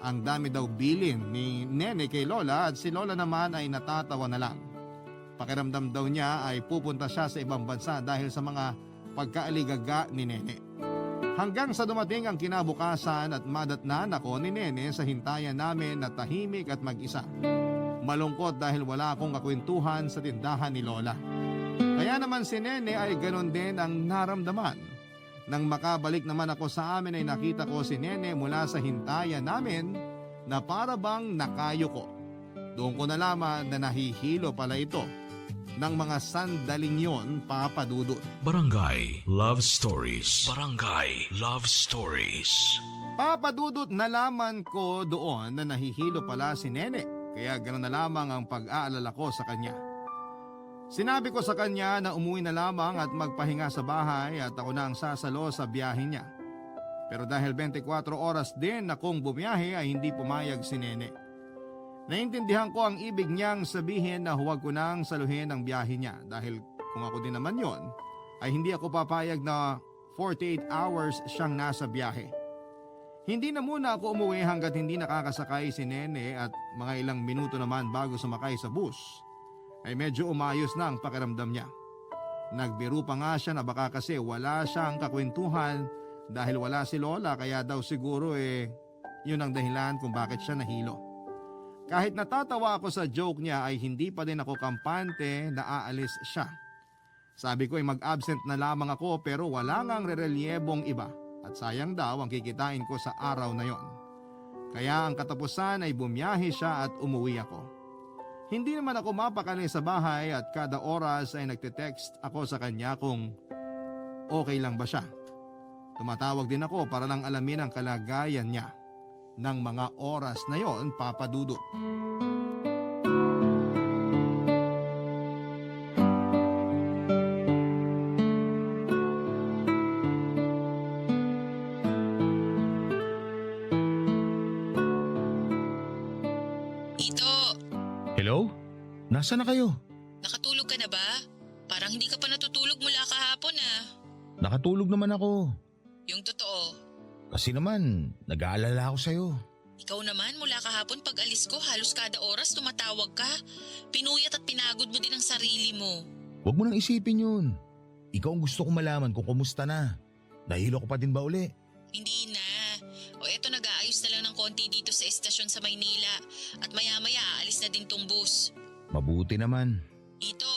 Ang dami daw bilin ni Nene kay Lola at si Lola naman ay natatawa na lang. Pakiramdam daw niya ay pupunta siya sa ibang bansa dahil sa mga pagkaaligaga ni Nene. Hanggang sa dumating ang kinabukasan at madatnan ako ni Nene sa hintayan namin na tahimik at mag-isa. Malungkot dahil wala akong kakwentuhan sa tindahan ni Lola. Kaya naman si Nene ay ganon din ang naramdaman. Nang makabalik naman ako sa amin ay nakita ko si Nene mula sa hintayan namin na para bang nakayuko. Doon ko nalaman na nahihilo pala ito ng mga sandaling yon, Papa Dudut. Barangay Love Stories. Barangay Love Stories. Papadudot nalaman ko doon na nahihilo pala si Nene, kaya gano'n na lamang ang pag-aalala ko sa kanya. Sinabi ko sa kanya na umuwi na lamang at magpahinga sa bahay at ako na ang sasalo sa biyahe niya. Pero dahil 24 oras din akong bumiyahe ay hindi pumayag si Nene. Naintindihan ko ang ibig niyang sabihin na huwag ko nang saluhin ang biyahe niya dahil kung ako din naman yon ay hindi ako papayag na 48 hours siyang nasa biyahe. Hindi na muna ako umuwi hanggat hindi nakakasakay si Nene at mga ilang minuto naman bago sumakay sa bus ay medyo umayos na ang pakiramdam niya. Nagbiro pa nga siya na baka kasi wala siyang kakwentuhan dahil wala si Lola kaya daw siguro yun ang dahilan kung bakit siya nahilo. Kahit natatawa ako sa joke niya ay hindi pa din ako kampante na aalis siya. Sabi ko ay mag-absent na lamang ako pero wala ngang rerelyebong iba at sayang daw ang kikitain ko sa araw na yon. Kaya ang katapusan ay bumiyahe siya at umuwi ako. Hindi naman ako mapakali sa bahay at kada oras ay nagte-text ako sa kanya kung okay lang ba siya. Tumatawag din ako para lang alamin ang kalagayan niya. Ng mga oras na yon, Papa Dudut. Ito, Hello? Nasaan na kayo? nakatulog ka na ba? Parang hindi ka pa natutulog mula kahapon ah. Nakatulog naman ako. Yung totoo. Kasi naman, nag-aalala ako sa'yo. Ikaw naman mula kahapon pag alis ko halos kada oras tumatawag ka. Pinuyat at pinagod mo din ang sarili mo. Huwag mo nang isipin yun. Ikaw ang gusto kong malaman kung kumusta na. Nahilo ko pa din ba uli? Hindi na. O eto nag-aayos na lang ng konti dito sa estasyon sa Maynila. At maya-maya aalis na din tong bus. Mabuti naman. Dito,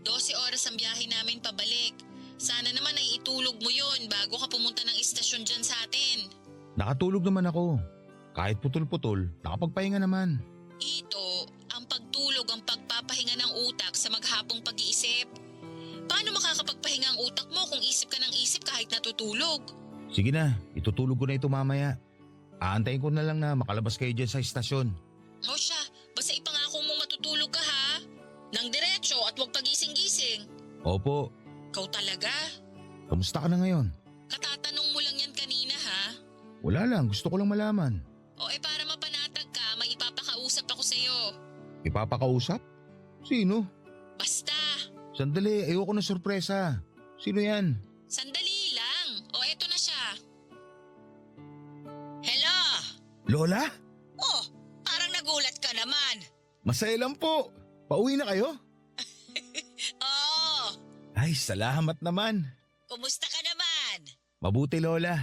12 oras ang biyahe namin pabalik. Sana naman ay itulog mo yon bago ka pumunta ng estasyon dyan sa atin. Nakatulog naman ako. Kahit putol-putol, nakapagpahinga naman. Ito, ang pagtulog ang pagpapahinga ng utak sa maghapong pag-iisip. Paano makakapagpahinga ang utak mo kung isip ka ng isip kahit natutulog? Sige na, itutulog ko na ito mamaya. Aantayin ko na lang na makalabas kayo dyan sa istasyon. O siya, basta ipangako mong matutulog ka ha. Nang diretso at huwag pagising-gising. Opo, Ikaw talaga? kamusta ka na ngayon? Katatanong mo lang yan kanina ha. Wala lang, gusto ko lang malaman. O para mapanatag ka, may ipapakausap ako sa'yo. Ipapakausap? Sino? Basta, Sandali, ayoko na sorpresa. Sino yan? sandali lang. O eto na siya. Hello? Lola? Oh, parang nagulat ka naman. Masaya lang po. Pauwi na kayo? Oo, Ay, salamat naman. kumusta ka naman? Mabuti Lola.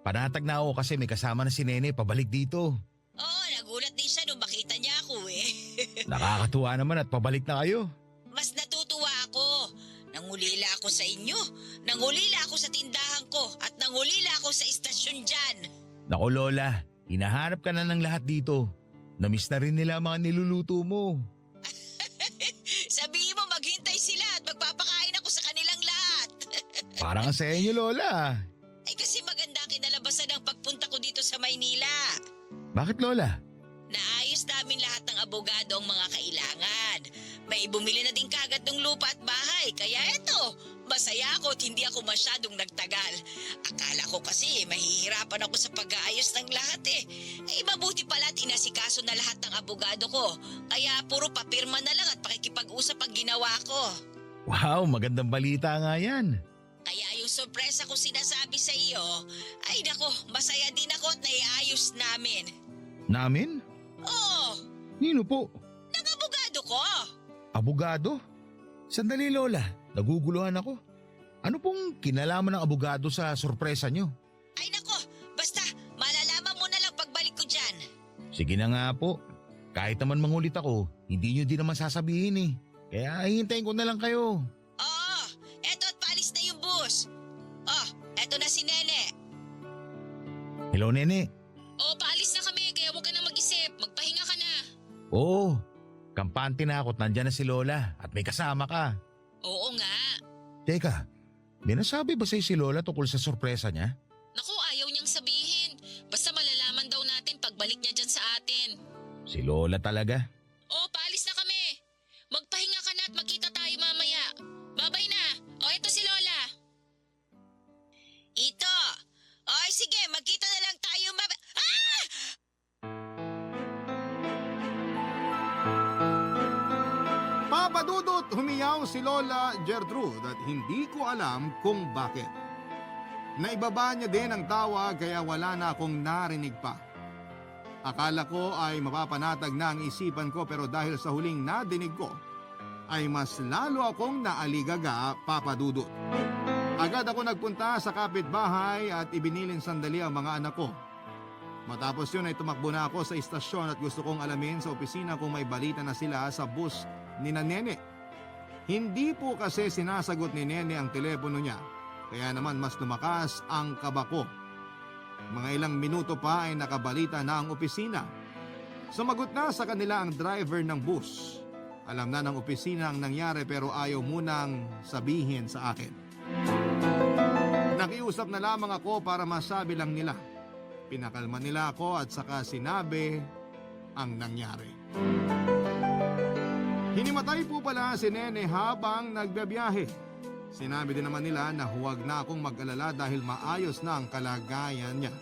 Panatag na ako kasi may kasama na si Nene pabalik dito. Oo, nagulat din siya nung makita niya ako eh. Nakakatuwa naman at pabalik na kayo. Mas natutuwa ako. Nangulila ako sa inyo, nangulila ako sa tindahan ko, at nangulila ako sa istasyon dyan. Naku Lola, hinahanap ka na ng lahat dito. Namiss na rin nila ang mga niluluto mo. Sabihin mo maghintay sila at magpapakain ako sa kanilang lahat. Parang ang saya niyo Lola. Ay kasi maganda ang kinalabasan ng pagpunta ko dito sa Maynila. Bakit Lola? Naayos namin lahat ng abogado ang mga kailangan. May bumili na din kagad ng lupa at bahay. Kaya eto, masaya ako at hindi ako masyadong nagtagal. Akala ko kasi mahihirapan ako sa pag-aayos ng lahat eh. Eh mabuti pala at inasikaso na lahat ng abogado ko. Kaya puro papirma na lang at pakikipag-usap ang ginawa ko. Wow, magandang balita nga yan. Kaya yung sorpresa ko sinasabi sa iyo, ay nako, masaya din ako at naiayos namin. Namin? Oo, Nino po? ng abogado ko. Abogado? Sandali Lola, naguguluhan ako. Ano pong kinalaman ng abogado sa sorpresa nyo? Ay nako, basta malalaman mo na lang pagbalik ko dyan. Sige na nga po. Kahit naman mangulit ako, hindi nyo din naman sasabihin eh. Kaya hihintayin ko na lang kayo. Oo, eto at paalis na yung bus. Oh, eto na si Nene. Hello Nene. O paalis na kami kaya huwag ka na mag-isip. Magpahinga ka na. Oo, kampante na ako at nandyan na si Lola at may kasama ka. Oo nga. Teka, may nasabi ba sa'yo si Lola tungkol sa sorpresa niya? Naku, ayaw niyang sabihin. pagbalik niya dyan sa atin. Si Lola talaga. Oh, paalis na kami. Magpahinga ka na at magkita tayo mamaya. Babay na. O, eto si Lola. Ito! Oy, sige, magkita na lang tayo Ah! Papa Dudut, humiyaw si Lola Gertrude at hindi ko alam kung bakit. Naibaba niya din ang tawag kaya wala na akong narinig pa. Akala ko ay mapapanatag na ang isipan ko pero dahil sa huling nadinig ko, ay mas lalo akong naaligaga, Papa Dudut. Agad ako nagpunta sa kapitbahay at ibinilin sandali ang mga anak ko. Matapos yun ay tumakbo na ako sa istasyon at gusto kong alamin sa opisina kung may balita na sila sa bus ni na Nene. Hindi po kasi sinasagot ni Nene ang telepono niya, kaya naman mas lumakas ang kaba ko. Mga ilang minuto pa ay nakabalita na ang opisina. Sumagot na sa kanila ang driver ng bus. Alam na ng opisina ang nangyari pero ayaw munang sabihin sa akin. Nakiusap na lamang ako para masabi lang nila. Pinakalma nila ako at saka sinabi ang nangyari. Hinimatay po pala si Nene habang nagbibiyahe. Sinabi din naman nila na huwag na akong mag-alala dahil maayos na ang kalagayan niya.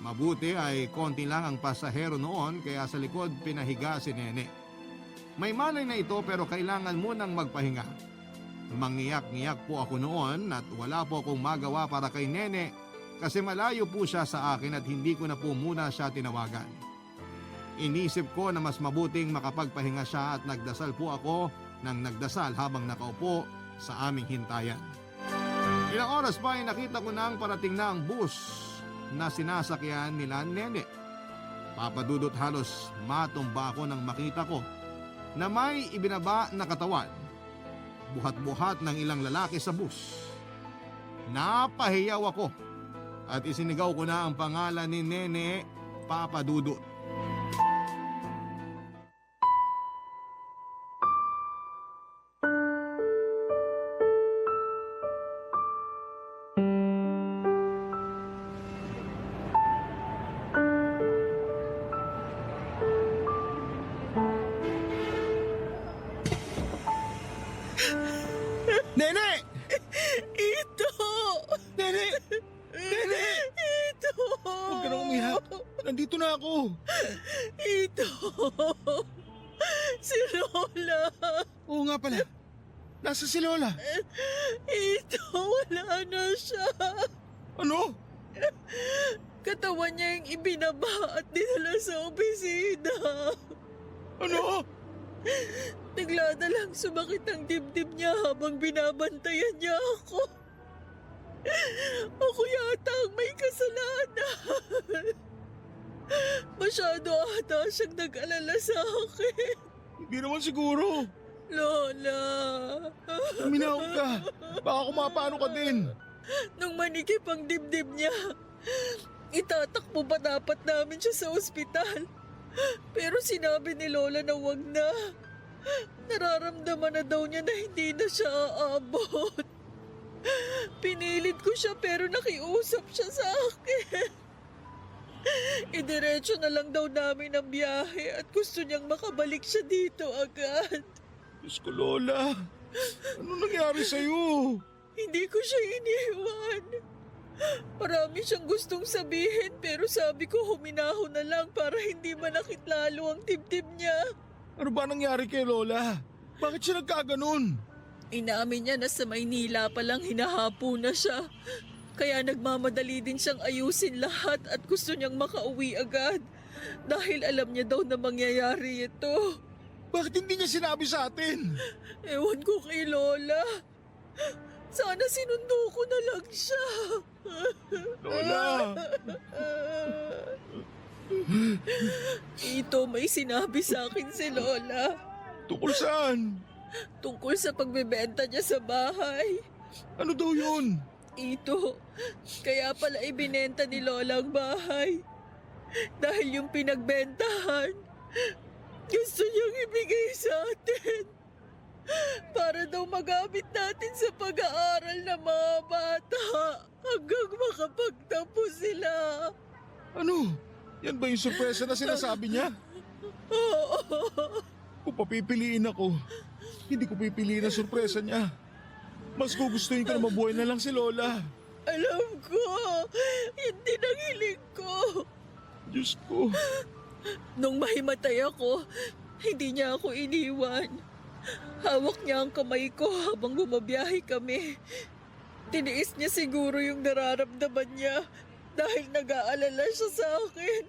Mabuti ay konti lang ang pasahero noon kaya sa likod pinahiga si Nene. May malay na ito pero kailangan munang magpahinga. Mangiyak-ngiyak po ako noon at wala po akong magawa para kay Nene kasi malayo po siya sa akin at hindi ko na po muna siya tinawagan. Inisip ko na mas mabuting makapagpahinga siya at nagdasal po ako ng nagdasal habang nakaupo sa aming hintayan. Ilang oras pa ay nakita ko na ang parating na ang bus na sinasakyan nila Nene. Papa Dudut, halos matumba ako nang makita ko na may ibinaba na katawan. Buhat-buhat ng ilang lalaki sa bus. Napahiyaw ako at isinigaw ko na ang pangalan ni Nene, Papa Dudut. Nene! Ito! Nene! Nene! Ito! Huwag ka na umiyak. Nandito na ako. Ito! Si Lola! Oo nga pala. Nasa si Lola. Ito! Wala na siya! Ano? Katawan niya yung ibinaba at dinala sa opisina. Ano? Bigla na lang sumakit ang dibdib niya habang binabantayan niya ako. Ako yata ang may kasalanan. Masyado ata siyang nag-alala sa akin. Hindi naman siguro. Lola. Uminahon ka. Baka kumapano ka din. Nung manikip ang dibdib niya, itatakbo pa dapat namin siya sa ospital. Pero sinabi ni Lola na wag na. Nararamdaman na daw niya na hindi na siya aabot. Pinilit ko siya pero nakiusap siya sa akin. Idiretso na lang daw namin ang biyahe at gusto niyang makabalik siya dito agad. Diyos ko, Lola. Ano nangyari sa'yo? Hindi ko siya iniwan. Marami siyang gustong sabihin pero sabi ko huminahon na lang para hindi manakit lalo ang dibdib niya. Ano ba nangyari kay Lola? Bakit siya nagkaganon? Inamin niya na sa Maynila palang hinahapo na siya. Kaya nagmamadali din siyang ayusin lahat at gusto niyang makauwi agad. Dahil alam niya daw na mangyayari ito. Bakit hindi niya sinabi sa atin? Ewan ko kay Lola. Sana sinundo ko na lang siya. Lola! Ito, may sinabi sa akin si Lola. Tungkol saan? Tungkol sa pagbebenta niya sa bahay. Ano daw yun? Ito, kaya pala ibinenta ni Lola ang bahay. Dahil yung pinagbentahan, gusto niyang ibigay sa atin. Para daw magamit natin sa pag-aaral ng mga bata hanggang makapagtapos sila. Ano? Yan ba yung sorpresa na sinasabi niya? Kung papipiliin ako, hindi ko pipiliin ang sorpresa niya. Mas gugustuhin ko na mabuhay na lang si Lola. Alam ko, hindi nang hiling ko. Diyos ko. Nung mahimatay ako, hindi niya ako iniwan. Hawak niya ang kamay ko habang bumabiyahe kami. Tiniis niya siguro yung nararamdaman niya dahil nag-aalala siya sa akin.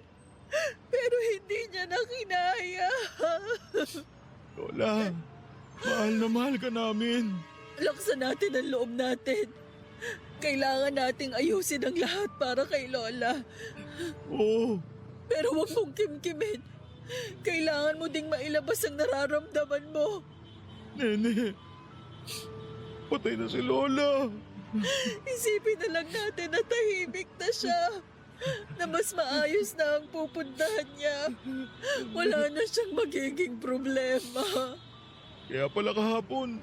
Pero hindi niya na kinaya. Lola, mahal na mahal ka namin. Laksan natin ang loob natin. Kailangan nating ayusin ang lahat para kay Lola. Oo, Pero huwag mong kimkimin. Kailangan mo ding mailabas ang nararamdaman mo. Nene. Patay na si Lola. Isipin na lang natin na tahimik na siya. Na mas maayos na ang pupuntahan niya. Wala na siyang magiging problema. Kaya pala kahapon,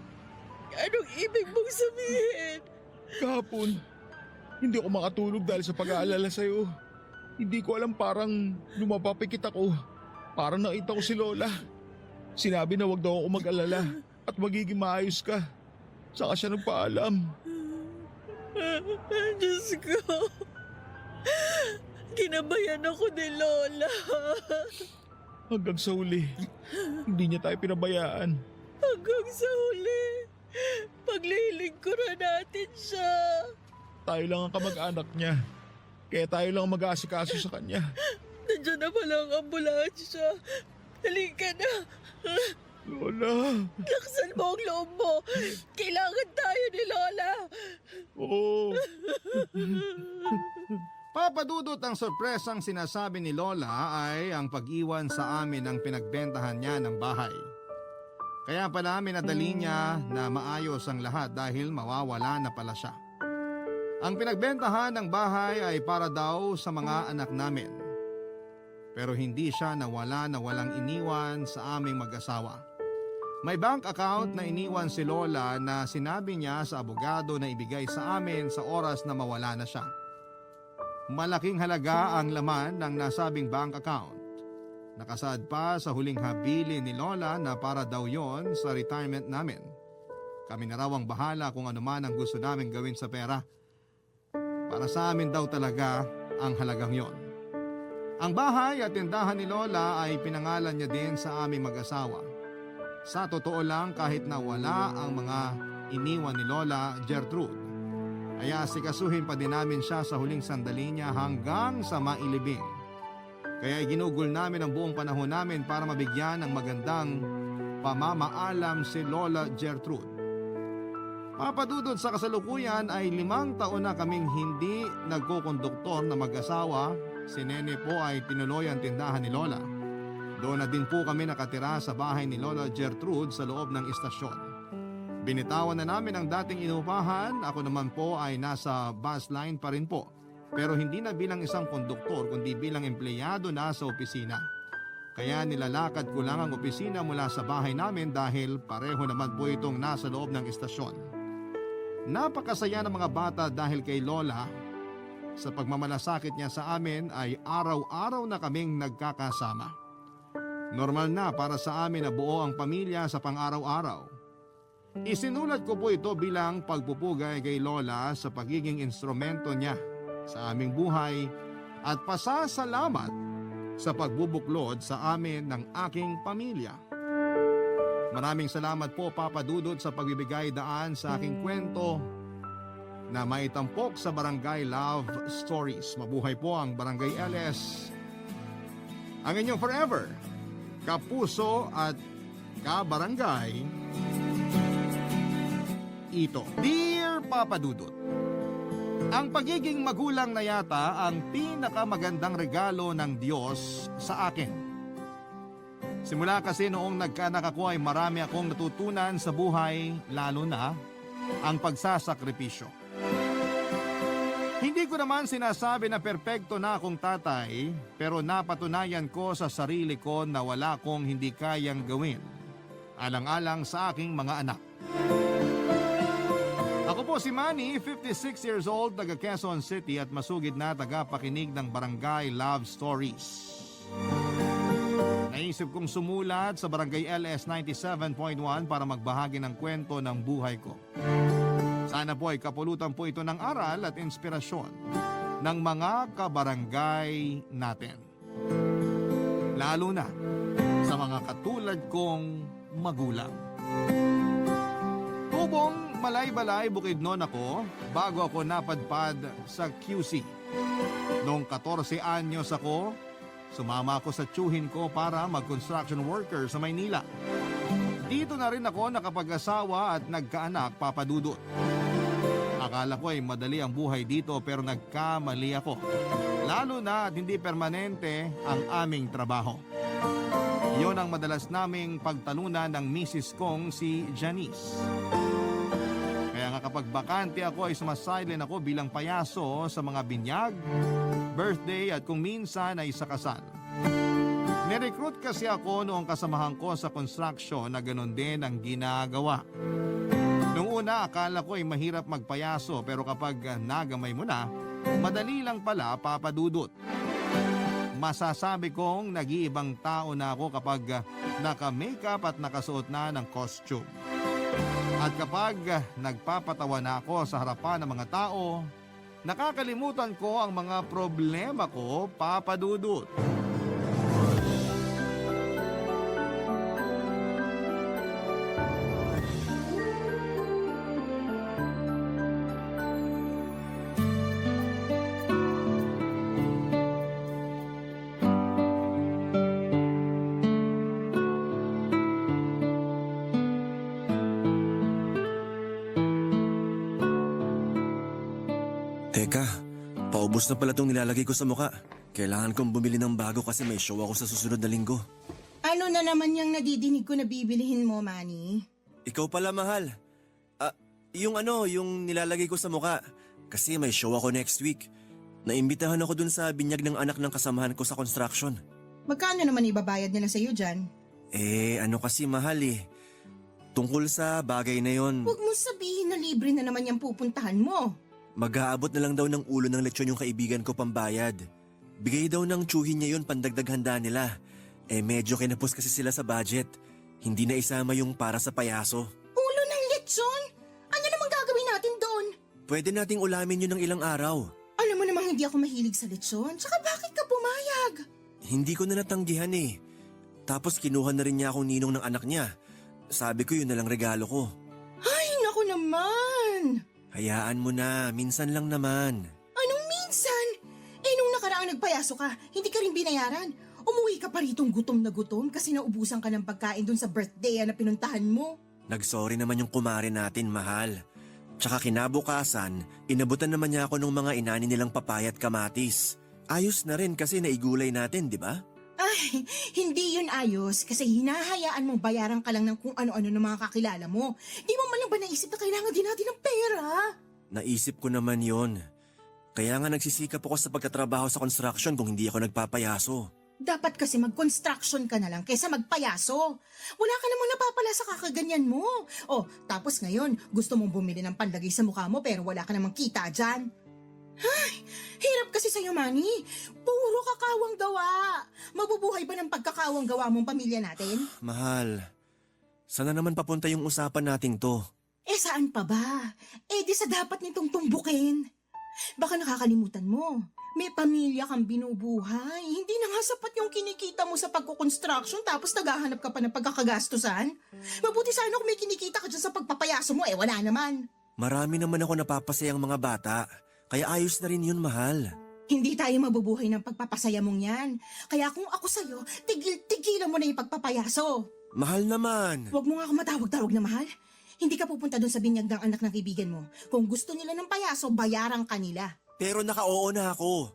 Anong ibig mong sabihin? kahapon, hindi ako makatulog dahil sa pag-aalala sa'yo. Hindi ko alam, parang lumapapikit ako. Parang nakita ko si Lola. Sinabi na wag daw ako mag-alala at magiging maayos ka. Saka siya nagpaalam. Diyos ko. Ginabayan ako ni Lola. Hanggang sa huli, hindi niya tayo pinabayaan. Hanggang sa huli. Paglilingkuran natin siya. Tayo lang ang kamag-anak niya. Kaya tayo lang ang mag-aasikaso sa kanya. Nandiyan na pala ang ambulansya. Halika na. Lola. Laksan mo ang loob mo. Kailangan tayo ni Lola. Oo. Papadudot ang sorpresang sinasabi ni Lola ay ang pag-iwan sa amin ng pinagbentahan niya ng bahay. Kaya pala minadali niya na maayos ang lahat dahil mawawala na pala siya. Ang pinagbentahan ng bahay ay para daw sa mga anak namin. Pero hindi siya nawala na walang iniwan sa aming mag-asawa. May bank account na iniwan si Lola na sinabi niya sa abogado na ibigay sa amin sa oras na mawala na siya. Malaking halaga ang laman ng nasabing bank account. Nakasaad pa sa huling habilin ni Lola na para daw yon sa retirement namin. Kami na raw ang bahala kung ano man ang gusto namin gawin sa pera. Para sa amin daw talaga ang halagang yon. Ang bahay at tindahan ni Lola ay pinangalan niya din sa aming mag-asawa. Sa totoo lang, kahit na wala ang mga iniwan ni Lola Gertrude, ay asikasuhin pa din namin siya sa huling sandali niya hanggang sa mailibing. Kaya ginugol namin ang buong panahon namin para mabigyan ng magandang pamamaalam si Lola Gertrude. Papadudod sa kasalukuyan ay 5 taon na kaming hindi nagkokonduktor na mag-asawa. Si Nene po ay tinuloy ang tindahan ni Lola. Doon na din po kami nakatira sa bahay ni Lola Gertrude sa loob ng istasyon. Binitawan na namin ang dating inupahan. Ako naman po ay nasa bus line pa rin po. Pero hindi na bilang isang konduktor kundi bilang empleyado na sa opisina. Kaya nilalakad ko lang ang opisina mula sa bahay namin dahil pareho naman po itong nasa loob ng istasyon. Napakasaya ng mga bata dahil kay Lola. Sa pagmamalasakit niya sa amin ay araw-araw na kaming nagkakasama. Normal na para sa amin na buo ang pamilya sa pang-araw-araw. Isinulat ko po ito bilang pagpupugay kay Lola sa pagiging instrumento niya sa aming buhay at pasasalamat sa pagbubuklod sa amin ng aking pamilya. Maraming salamat po Papa Dudut sa pagbibigay daan sa aking kwento na maitampok sa Barangay Love Stories. Mabuhay po ang Barangay LS. Ang inyong forever, kapuso at kabarangay, Ito. Dear Papa Dudut, ang pagiging magulang na yata ang pinakamagandang regalo ng Diyos sa akin. Simula kasi noong nagkaanak ako ay marami akong natutunan sa buhay, lalo na ang pagsasakripisyo. Hindi ko naman sinasabi na perpekto na akong tatay, pero napatunayan ko sa sarili ko na wala akong hindi kayang gawin, alang-alang sa aking mga anak. Ako Ako po si Manny, 56 years old, taga Quezon City at masugid na tagapakinig ng Barangay Love Stories. Naisip kong sumulat sa Barangay LS 97.1 para magbahagi ng kwento ng buhay ko. Sana po ay kapulutan po ito ng aral at inspirasyon ng mga kabarangay natin. Lalo na sa mga katulad kong magulang. Tubong Malay-Balay, Bukidnon ako bago ako napadpad sa QC. Noong 14 anyos ako, sumama ako sa tiyuhin ko para mag-construction worker sa Maynila. Dito na rin ako nakapag-asawa at nagkaanak, Papa Dudut. Akala ko ay madali ang buhay dito pero nagkamali ako. Lalo na at hindi permanente ang aming trabaho. Iyon ang madalas naming pagtalunan ng misis kong si Janice. Kaya nga kapag bakante ako ay sumasilent ako bilang payaso sa mga binyag, birthday at kung minsan ay sa kasal. Nirecruit kasi ako noong kasamahan ko sa construction na ganoon din ang ginagawa. Noong una akala ko ay mahirap magpayaso pero kapag nagamay mo na, madali lang pala, Papa Dudut. Masasabi kong nag-iibang tao na ako kapag naka-makeup at nakasuot na ng costume. At kapag nagpapatawa na ako sa harapan ng mga tao, nakakalimutan ko ang mga problema ko, Papa Dudut. Teka, paubos na pala itong nilalagay ko sa muka. Kailangan kong bumili ng bago kasi may show ako sa susunod na linggo. Ano na naman yung nadidinig ko na bibilihin mo, Manny? Ikaw pala, mahal. Yung nilalagay ko sa muka. Kasi may show ako next week. Naimbitahan ako dun sa binyag ng anak ng kasamahan ko sa construction. Magkano naman ibabayad nila sa'yo dyan? Kasi mahal eh. Tungkol sa bagay na yon, Huwag mo sabihin na libre na naman yung pupuntahan mo. mag-aabot na lang daw ng ulo ng lechon yung kaibigan ko pambayad. Bigay daw ng tsuhin niya yun pandagdag handa nila. Medyo kinapos kasi sila sa budget. Hindi na isama yung para sa payaso. Ulo ng lechon? Ano namang gagawin natin doon? Pwede nating ulamin yun ng ilang araw. Alam mo namang hindi ako mahilig sa lechon. Tsaka bakit ka pumayag? Hindi ko na natanggihan eh. Tapos kinuha na rin niya akong ninong ng anak niya. Sabi ko yun na lang regalo ko. Ay, naku naman! Hayaan mo na, minsan lang naman. Anong minsan? Nung nakaraang nagpayaso ka, hindi ka rin binayaran. Umuwi ka pa ritong gutom na gutom kasi naubusan ka ng pagkain dun sa birthday na pinuntahan mo. Nagsorry naman yung kumare natin, mahal. Tsaka kinabukasan, inabutan naman niya ako ng mga inani nilang papaya at kamatis. Ayos na rin kasi naigulay natin, di ba? Ay, hindi yun ayos kasi hinahayaan mong bayaran ka lang ng kung ano-ano ng mga kakilala mo. Di mo man lang ba naisip na kailangan din natin ng pera? Naisip ko naman yon. Kaya nga nagsisikap ako sa pagtatrabaho sa construction kung hindi ako nagpapayaso. Dapat kasi mag-construction ka na lang kaysa magpayaso. Wala ka namang napapala sa kakaganyan mo. Oh, tapos ngayon, gusto mong bumili ng panlagay sa mukha mo pero wala ka namang kita dyan. Ay, hirap kasi sa'yo, Manny. Puro kakawang gawa. Mabubuhay ba ng pagkakawang gawa mong pamilya natin? Mahal, sana naman papunta yung usapan nating to. Saan pa ba? Di sa dapat nitong tumbukin. Baka nakakalimutan mo. May pamilya kang binubuhay. Hindi na nga sapat yung kinikita mo sa pagkukonstruction tapos naghahanap ka pa ng pagkakagastusan. Mabuti sana kung may kinikita ka dyan sa pagpapayaso mo. Wala naman. Marami naman ako napapasayang mga bata. Kaya ayos na rin yun, mahal. Hindi tayo mabubuhay ng pagpapasaya mong yan. Kaya kung ako sa'yo, tigilan mo na yung pagpapayaso. Mahal naman. Huwag mo nga ako matawag-tawag na mahal. Hindi ka pupunta doon sa binyag ng anak ng kaibigan mo. Kung gusto nila ng payaso, bayaran ka nila. Pero naka-oo na ako.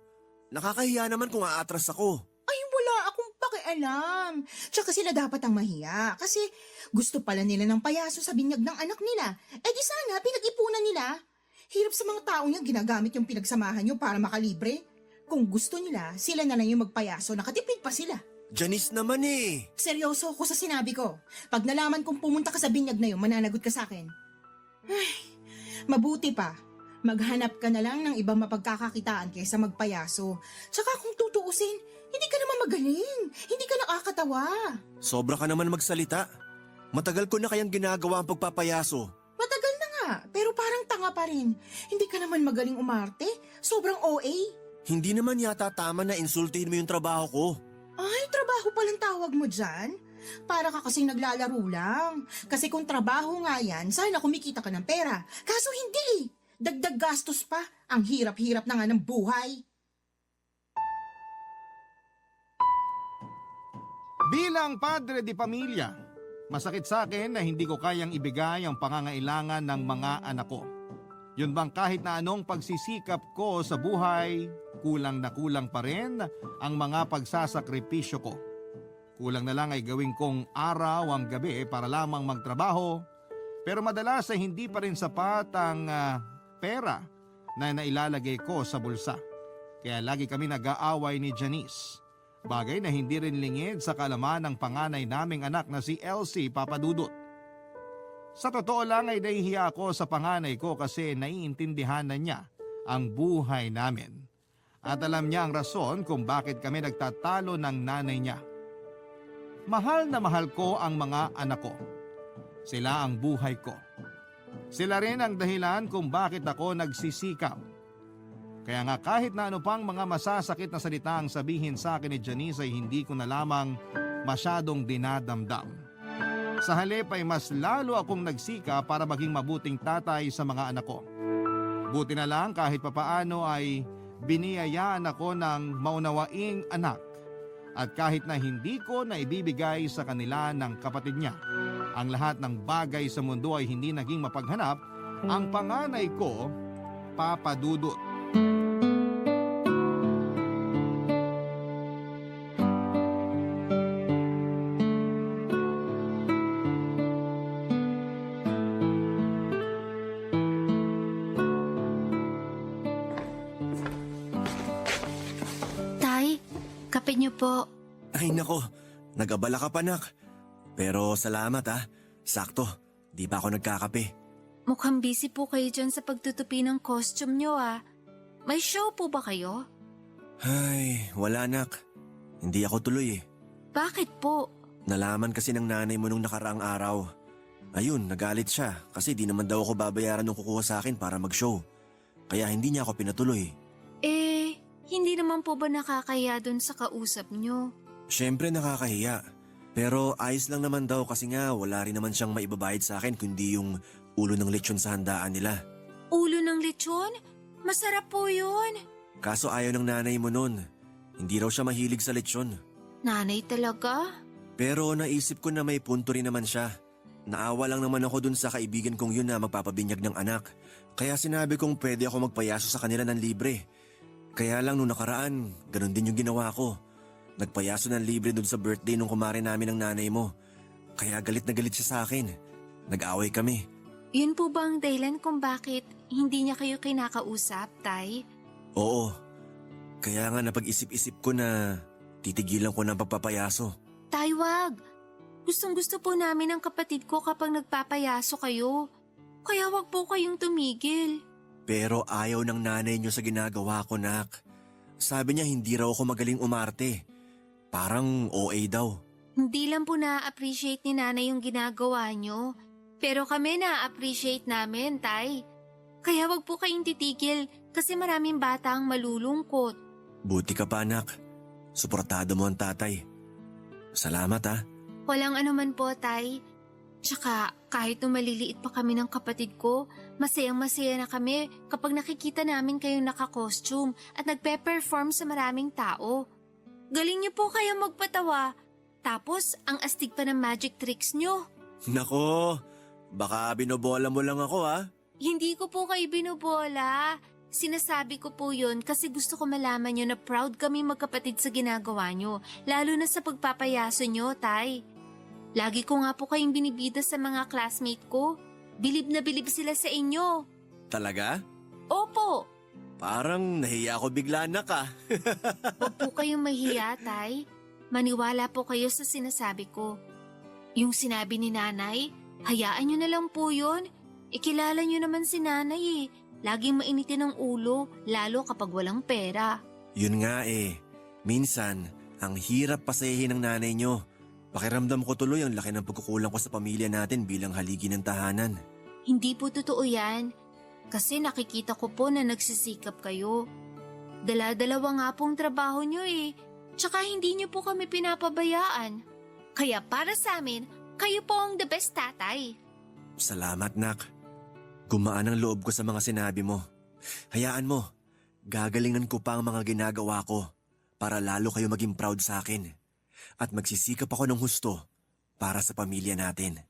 Nakakahiya naman kung aatras ako. Ay, wala akong pakialam. Tsaka sila dapat ang mahiya. Kasi gusto pala nila ng payaso sa binyag ng anak nila. Di sana, pinag-ipunan nila. Hirap sa mga taong yan, ginagamit yung pinagsamahan nyo para makalibre. Kung gusto nila, sila na lang yung magpayaso, nakatipid pa sila. Janice naman eh. Seryoso ako sa sinabi ko. Pag nalaman kong pumunta ka sa binyag na yun, mananagot ka sa akin. Ay, Mabuti pa, maghanap ka na lang ng ibang mapagkakakitaan kaysa magpayaso. Tsaka kung tutuusin, hindi ka naman magaling. Hindi ka nakakatawa. Sobra ka naman magsalita. Matagal ko na kayang ginagawa ang pagpapayaso. Matagal na nga, pero parang tanga pa rin. Hindi ka naman magaling umarte. Sobrang OA. Hindi naman yata tama na insultihin mo yung trabaho ko. Ay, trabaho palang tawag mo dyan? Para ka kasing naglalaro lang. Kasi kung trabaho nga yan, sana kumikita ka ng pera. Kaso hindi. Dagdag gastos pa. Ang hirap-hirap na nga ng buhay. Bilang padre di pamilya, masakit sa akin na hindi ko kayang ibigay ang pangangailangan ng mga anak ko. Yun bang kahit na anong pagsisikap ko sa buhay, kulang na kulang pa rin ang mga pagsasakripisyo ko. Kulang na lang ay gawin kong araw ang gabi para lamang magtrabaho, pero madalas ay hindi pa rin sapat ang pera na nailalagay ko sa bulsa. Kaya lagi kami nag-aaway ni Janice. Bagay na hindi rin lingid sa kaalaman ng panganay naming anak na si Elsie Papadudut. Sa totoo lang ay nahihiya ako sa panganay ko kasi naiintindihan na niya ang buhay namin. At alam niya ang rason kung bakit kami nagtatalo ng nanay niya. Mahal na mahal ko ang mga anak ko. Sila ang buhay ko. Sila rin ang dahilan kung bakit ako nagsisikap. Kaya nga kahit na ano pang mga masasakit na salita ang sabihin sa akin ni Janice ay hindi ko na lamang masyadong dinadamdam. Sa halip ay mas lalo akong nagsika para maging mabuting tatay sa mga anak ko. Buti na lang kahit papaano ay biniyayaan ako ng maunawaing anak. At kahit na hindi ko na ibibigay sa kanila ng kapatid niya, ang lahat ng bagay sa mundo ay hindi naging mapaghanap, ang panganay ko, Papa Dudut. Tay, kape niyo po. Ay nako, nag-abala ka pa nak. Pero salamat ah, sakto, di pa ako nagkakape. Mukhang busy po kayo dyan sa pagtutupi ng costume niyo ah. May show po ba kayo? Ay, wala nak. Hindi ako tuloy eh. Bakit po? Nalaman kasi ng nanay mo nung nakaraang araw. Ayun, nagalit siya kasi di naman daw ako babayaran ng kukuha sa akin para mag-show. Kaya hindi niya ako pinatuloy. Hindi naman po ba nakakahiya dun sa kausap niyo? Siyempre nakakahiya. Pero ayos lang naman daw kasi nga wala rin naman siyang maibabayad sa akin kundi yung ulo ng lechon sa handaan nila. Ulo ng lechon? Masarap po yun. Kaso ayaw ng nanay mo nun. Hindi raw siya mahilig sa lechon. Nanay talaga? Pero naisip ko na may punto rin naman siya. Naawa lang naman ako dun sa kaibigan kong yun na magpapabinyag ng anak. Kaya sinabi kong pwede ako magpayaso sa kanila ng libre. Kaya lang nung nakaraan, ganun din yung ginawa ko. Nagpayaso ng libre dun sa birthday nung kumare namin ng nanay mo. Kaya galit na galit siya sa akin. Nag-away kami. Yun po ba ang dahilan kung bakit hindi niya kayo kinakausap, Tay? Oo. Kaya nga napag-isip-isip ko na titigilan ko ng pagpapayaso. Tay, wag. Gustong-gusto po namin ang kapatid ko kapag nagpapayaso kayo. Kaya wag po kayong tumigil. Pero ayaw ng nanay niyo sa ginagawa ko, nak. Sabi niya hindi raw ako magaling umarte. Parang OA daw. Hindi lang po na-appreciate ni nanay yung ginagawa niyo. Pero kami na-appreciate namin, Tay. Kaya wag po kayong titigil kasi maraming bata ang malulungkot. Buti ka pa, nak. Suportado mo ang tatay. Salamat, ah. Walang anuman po, Tay. Tsaka kahit nung maliliit pa kami ng kapatid ko, masayang-masaya na kami kapag nakikita namin kayong naka-costume at nagpe-perform sa maraming tao. Galing niyo po kaya magpatawa. Tapos ang astig pa ng magic tricks niyo. Nako, baka binobola mo lang ako, ah. Hindi ko po kayo binubola. Sinasabi ko po yun kasi gusto ko malaman nyo na proud kami magkapatid sa ginagawa nyo, lalo na sa pagpapayaso nyo, Tay. Lagi ko nga po kayong binibida sa mga classmate ko. Bilib na bilib sila sa inyo. Talaga? Opo. Parang nahiya ako bigla, nak, ah. Huwag po kayong mahiya, Tay. Maniwala po kayo sa sinasabi ko. Yung sinabi ni nanay, hayaan nyo na lang po yun. Ikilala niyo naman si nanay eh. Laging mainitin ang ulo, lalo kapag walang pera. Yun nga eh. Minsan, ang hirap pasayahin ng nanay nyo. Pakiramdam ko tuloy ang laki ng pagkukulang ko sa pamilya natin bilang haligi ng tahanan. Hindi po totoo yan. Kasi nakikita ko po na nagsisikap kayo. Dala-dalawa nga pong trabaho niyo eh. Tsaka hindi niyo po kami pinapabayaan. Kaya para sa amin, kayo po ang the best tatay. Salamat, Nak. Gumaan ang loob ko sa mga sinabi mo. Hayaan mo, gagalingan ko pa ang mga ginagawa ko para lalo kayo maging proud sa akin. At magsisikap ako ng husto para sa pamilya natin.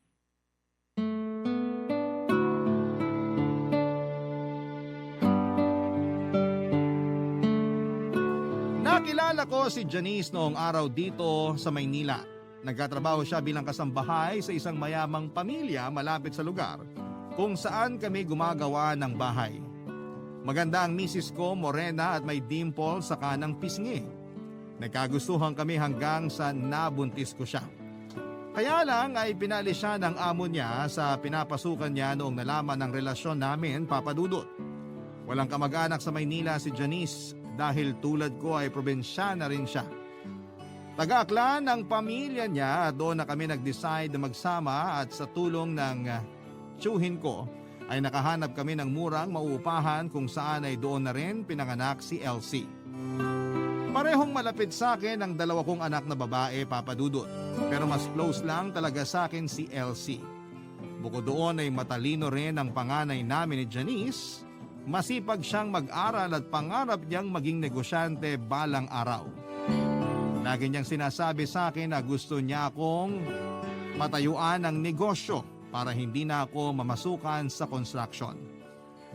Nakilala ko si Janice noong araw dito sa Maynila. Nagkatrabaho siya bilang kasambahay sa isang mayamang pamilya malapit sa lugar kung saan kami gumagawa ng bahay. Maganda ang misis ko, morena at may dimple sa kanang pisngi. Nagkagustuhan kami hanggang sa nabuntis ko siya. Kaya lang ay pinali siya ng amo niya sa pinapasukan niya noong nalaman ng relasyon namin, Papa Dudut. Walang kamag-anak sa Maynila si Janice dahil tulad ko ay probinsyana rin siya. Taga-Aklan ng pamilya niya, doon na kami nag-decide na magsama at sa tulong ng tiyuhin ko ay nakahanap kami ng murang mauupahan kung saan ay doon na rin pinanganak si Elsie. Parehong malapit sa akin ang dalawa kong anak na babae, Papa Dudut. Pero mas close lang talaga sa akin si Elsie. Bukod doon ay matalino rin ang panganay namin ni Janice. Masipag siyang mag-aral at pangarap niyang maging negosyante balang araw. Lagi niyang sinasabi sa akin na gusto niya akong matayuan ng negosyo para hindi na ako mamasukan sa construction.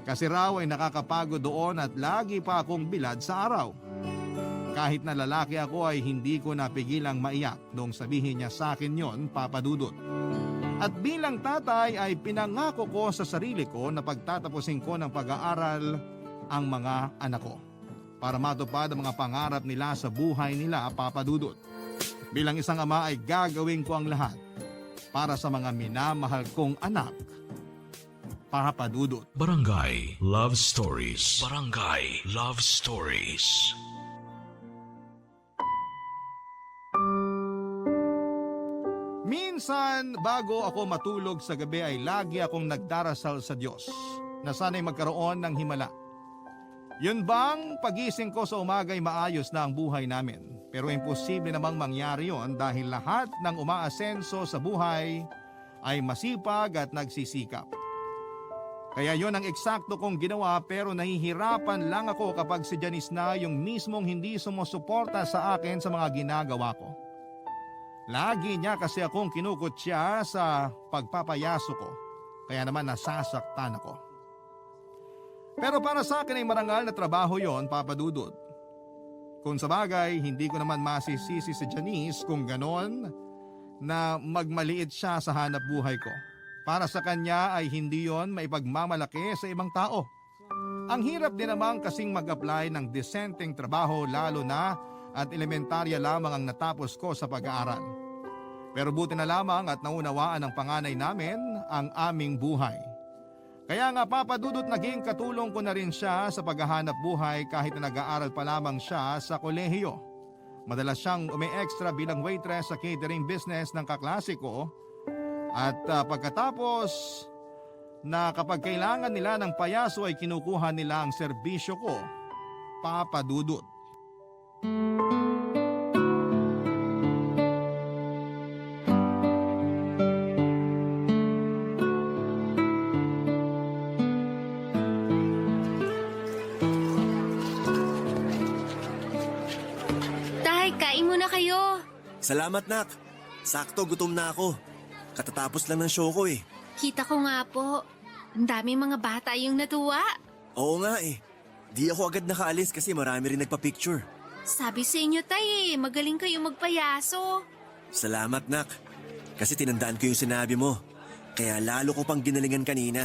Kasi raw ay nakakapagod doon at lagi pa akong bilad sa araw. Kahit na lalaki ako ay hindi ko napigilang maiyak nung sabihin niya sa akin yon, Papa Dudut. At bilang tatay ay pinangako ko sa sarili ko na pagtatapusin ko ng pag-aaral ang mga anak ko para matupad ang mga pangarap nila sa buhay nila, Papa Dudut. Bilang isang ama ay gagawin ko ang lahat para sa mga minamahal kong anak, Papa Dudut. Barangay Love Stories. Barangay Love Stories. Minsan, bago ako matulog sa gabi ay lagi akong nagdarasal sa Diyos na sana'y magkaroon ng himala. Yun bang pagising ko sa umaga ay maayos na ang buhay namin? Pero imposible namang mangyari yon dahil lahat ng umaasenso sa buhay ay masipag at nagsisikap. Kaya yon ang eksakto kong ginawa pero nahihirapan lang ako kapag si Janice na yung mismong hindi sumusuporta sa akin sa mga ginagawa ko. Lagi niya kasi akong kinukutya sa pagpapayaso ko, kaya naman nasasaktan ako. Pero para sa akin ay marangal na trabaho yon, Papa Dudut. Kung sa bagay, hindi ko naman masisisi si Janice kung ganon na magmaliit siya sa hanap buhay ko. Para sa kanya ay hindi yon maipagmamalaki sa ibang tao. Ang hirap din naman kasing mag-apply ng disenteng trabaho lalo na at elementarya lamang ang natapos ko sa pag-aaral. Pero buti na lamang at naunawaan ng panganay namin ang aming buhay. Kaya nga Papa Dudut, naging katulong ko na rin siya sa paghahanap buhay kahit na nag-aaral pa lamang siya sa kolehiyo. Madalas siyang umi-extra bilang waitress sa catering business ng kaklase ko. At pagkatapos na kapag kailangan nila ng payaso ay kinukuha nila ang serbisyo ko, Papa Dudut. Tay, kain muna kayo. Salamat, Nak. Sakto, gutom na ako. Katatapos lang ng show ko eh. Kita ko nga po. Ang dami mga bata yung natuwa. Oo nga eh. Di ako agad nakaalis kasi marami rin nagpa-picture. Sabi sa inyo, tay, magaling kayo magpayaso. Salamat, Nak. Kasi tinandaan ko yung sinabi mo. Kaya lalo ko pang ginalingan kanina.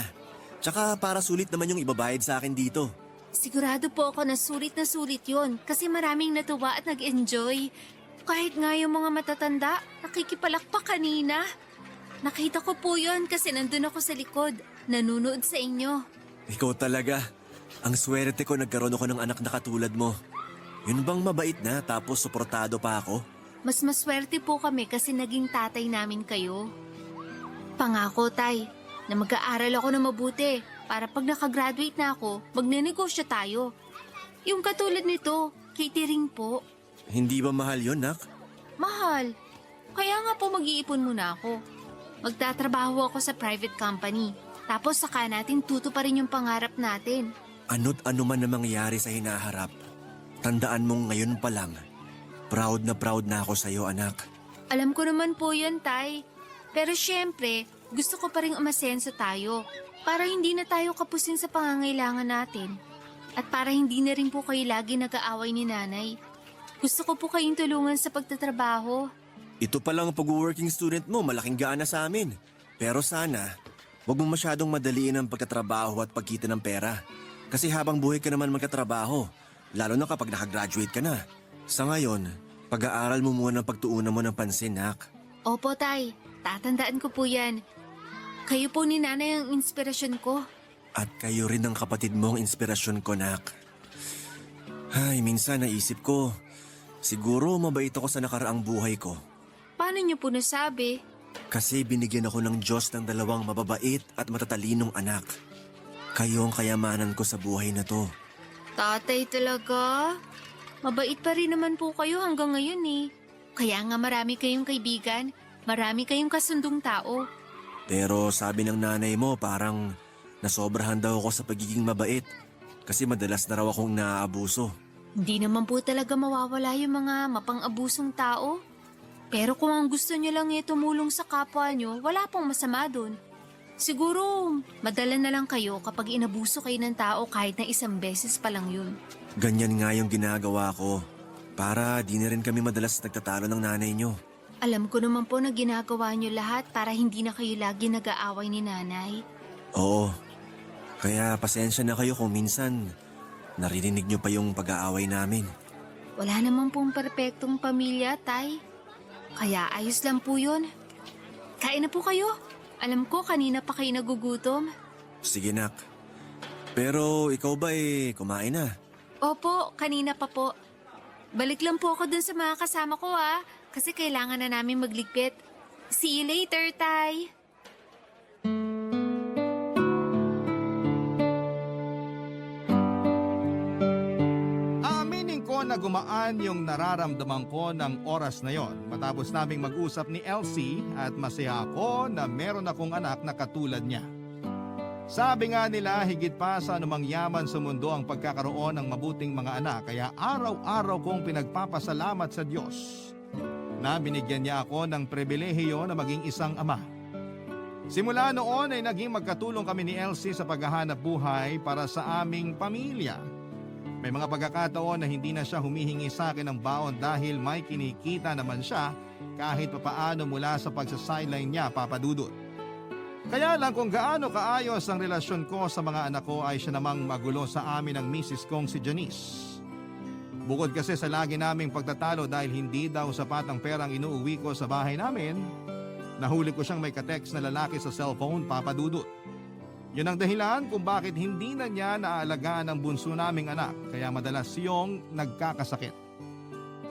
Tsaka para sulit naman yung ibabayad sa akin dito. Sigurado po ako na sulit yun kasi maraming natuwa at nag-enjoy. Kahit nga yung mga matatanda, nakikipalakpak kanina. Nakita ko po yun kasi nandun ako sa likod. Nanunood sa inyo. Ikaw talaga. Ang swerte ko nagkaroon ako ng anak na katulad mo. Yun bang mabait na tapos suportado pa ako? Mas maswerte po kami kasi naging tatay namin kayo. Pangako, Tay, na mag-aaral ako na mabuti para pag nakagraduate na ako, magnenegosyo tayo. Yung katulad nito, catering po. Hindi ba mahal yun, Nak? Mahal. Kaya nga po mag-iipon muna ako. Magtatrabaho ako sa private company. Tapos saka natin tutuparin yung pangarap natin. Ano't ano man na mangyari sa hinaharap, tandaan mong ngayon pa lang, proud na ako sa'yo, anak. Alam ko naman po yun, Tay. Pero syempre, gusto ko pa rin umasenso tayo para hindi na tayo kapusin sa pangangailangan natin. At para hindi na rin po kayo lagi nag-aaway ni Nanay. Gusto ko po kayong tulungan sa pagtatrabaho. Ito pa lang pag-working student mo, malaking gaana sa amin. Pero sana, wag mo masyadong madaliin ang pagkatrabaho at pagkita ng pera. Kasi habang buhay ka naman magkatrabaho, lalo na kapag nakagraduate ka na. Sa ngayon, pag-aaral mo muna ang pagtuunan mo ng pansin, Nak. Opo, Tay. Tatandaan ko po yan. Kayo po ni Nanay ang inspirasyon ko. At kayo rin ang kapatid mo ang inspirasyon ko, Nak. Ay, minsan naisip ko, siguro mabait ako sa nakaraang buhay ko. Paano niyo po nasabi? Kasi binigyan ako ng Diyos ng dalawang mababait at matatalinong anak. Kayo ang kayamanan ko sa buhay na to. Tatay talaga? Mabait pa rin naman po kayo hanggang ngayon eh. Kaya nga marami kayong kaibigan, marami kayong kasundong tao. Pero sabi ng nanay mo parang nasobrahan daw ako sa pagiging mabait kasi madalas na raw akong naaabuso. Hindi naman po talaga mawawala yung mga mapang-abusong tao. Pero kung ang gusto nyo lang tumulong sa kapwa nyo, wala pong masama dun. Siguro, madala na lang kayo kapag inabuso kayo ng tao kahit na isang beses pa lang yun. Ganyan nga yung ginagawa ko para di na rin kami madalas nagtatalo ng nanay nyo. Alam ko naman po na ginagawa nyo lahat para hindi na kayo lagi nag-aaway ni Nanay. Oo, kaya pasensya na kayo kung minsan naririnig nyo pa yung pag-aaway namin. Wala naman pong perpektong pamilya, Tay. Kaya ayos lang po yun. Kain na po kayo. Alam ko kanina pa kayo nagugutom. Sige, Nak. Pero ikaw ba kumain na? Opo, kanina pa po. Balik lang po ako dun sa mga kasama ko kasi kailangan na namin magligpit. See you later, Tay. Aminin ko na gumaan yung nararamdaman ko ng oras na yon matapos naming mag-usap ni Elsie at masaya ako na meron akong anak na katulad niya. Sabi nga nila higit pa sa anumang yaman sa mundo ang pagkakaroon ng mabuting mga anak kaya araw-araw kong pinagpapasalamat sa Diyos na binigyan niya ako ng pribilehiyo na maging isang ama. Simula noon ay naging magkatulong kami ni Elsie sa paghahanap buhay para sa aming pamilya. May mga pagkakataon na hindi na siya humihingi sa akin ng baon dahil may kinikita naman siya kahit papaano mula sa pagsasideline niya, Papa Dudut. Kaya lang kung gaano kaayos ang relasyon ko sa mga anak ko ay siya namang magulo sa amin ng misis kong si Janice. Bukod kasi sa lagi naming pagtatalo dahil hindi daw sapat ang perang inuuwi ko sa bahay namin, nahuli ko siyang may katext na lalaki sa cellphone, Papa Dudut. Yun ang dahilan kung bakit hindi na niya naaalagaan ang bunso naming anak kaya madalas siyong nagkakasakit.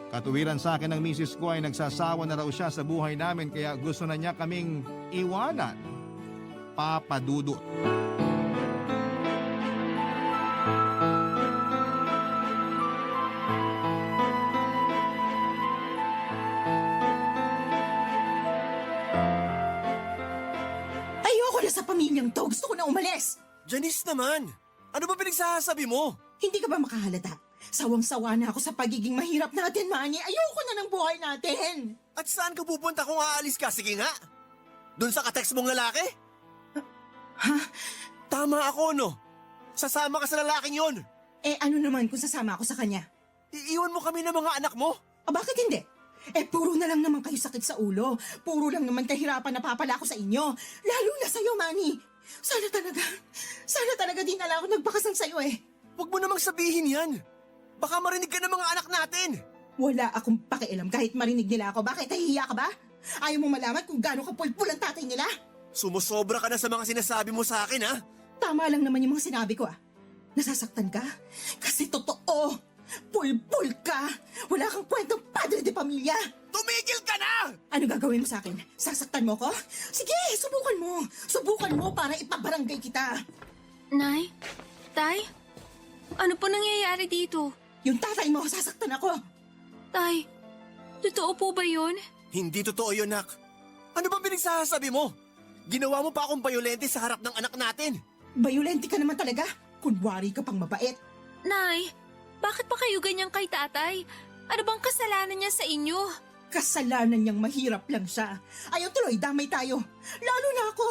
Katuwiran sa akin ng misis ko ay nagsasawa na raw siya sa buhay namin kaya gusto na niya kaming iwanan, Papa Dudut. Ayoko na sa pamilyang to. Gusto ko na umalis. Janice naman! Ano ba pinagsasabi mo? Hindi ka ba makahalata? Sawang-sawa na ako sa pagiging mahirap natin, Manny. Ayoko na ng buhay natin. At saan ka pupunta kung aalis ka? Sige nga! Doon sa katext mong lalaki? Ha? Tama ako, no? Sasama ka sa lalaking yon. Eh ano naman kung sasama ako sa kanya? Iiwan mo kami ng mga anak mo? Bakit hindi? Eh puro na lang naman kayo sakit sa ulo. Puro lang naman kahirapan na papala ko sa inyo. Lalo na sa'yo, Manny. Sana talaga din na lang ako nagpakasal sa'yo eh. Huwag mo namang sabihin yan. Baka marinig ka ng mga anak natin. Wala akong pakialam kahit marinig nila ako. Bakit? Nahihiya ka ba? Ayaw mo malaman kung gaano kapulpul ang tatay nila? Sumusobra ka na sa mga sinasabi mo sa akin, ha? Tama lang naman yung mga sinabi ko Nasasaktan ka? Kasi totoo. Pulpul ka. Wala kang kwentang padre de pamilya. Tumigil ka na! Ano gagawin mo sa akin? Sasaktan mo ko? Sige, subukan mo. Subukan mo para ipabarangay kita. Nay? Tay? Ano po nangyayari dito? Yung tatay mo, sasaktan ako. Tay, totoo po ba yun? Hindi totoo yun, Nak. Ano ba pinagsasabi mo? Ginawa mo pa akong bayolente sa harap ng anak natin. Bayolente ka naman talaga. Kunwari ka pang mabait. Nay, bakit pa kayo ganyan kay tatay? Ano bang kasalanan niya sa inyo? Kasalanan niyang mahirap lang siya. Ayaw tuloy, damay tayo. Lalo na ako.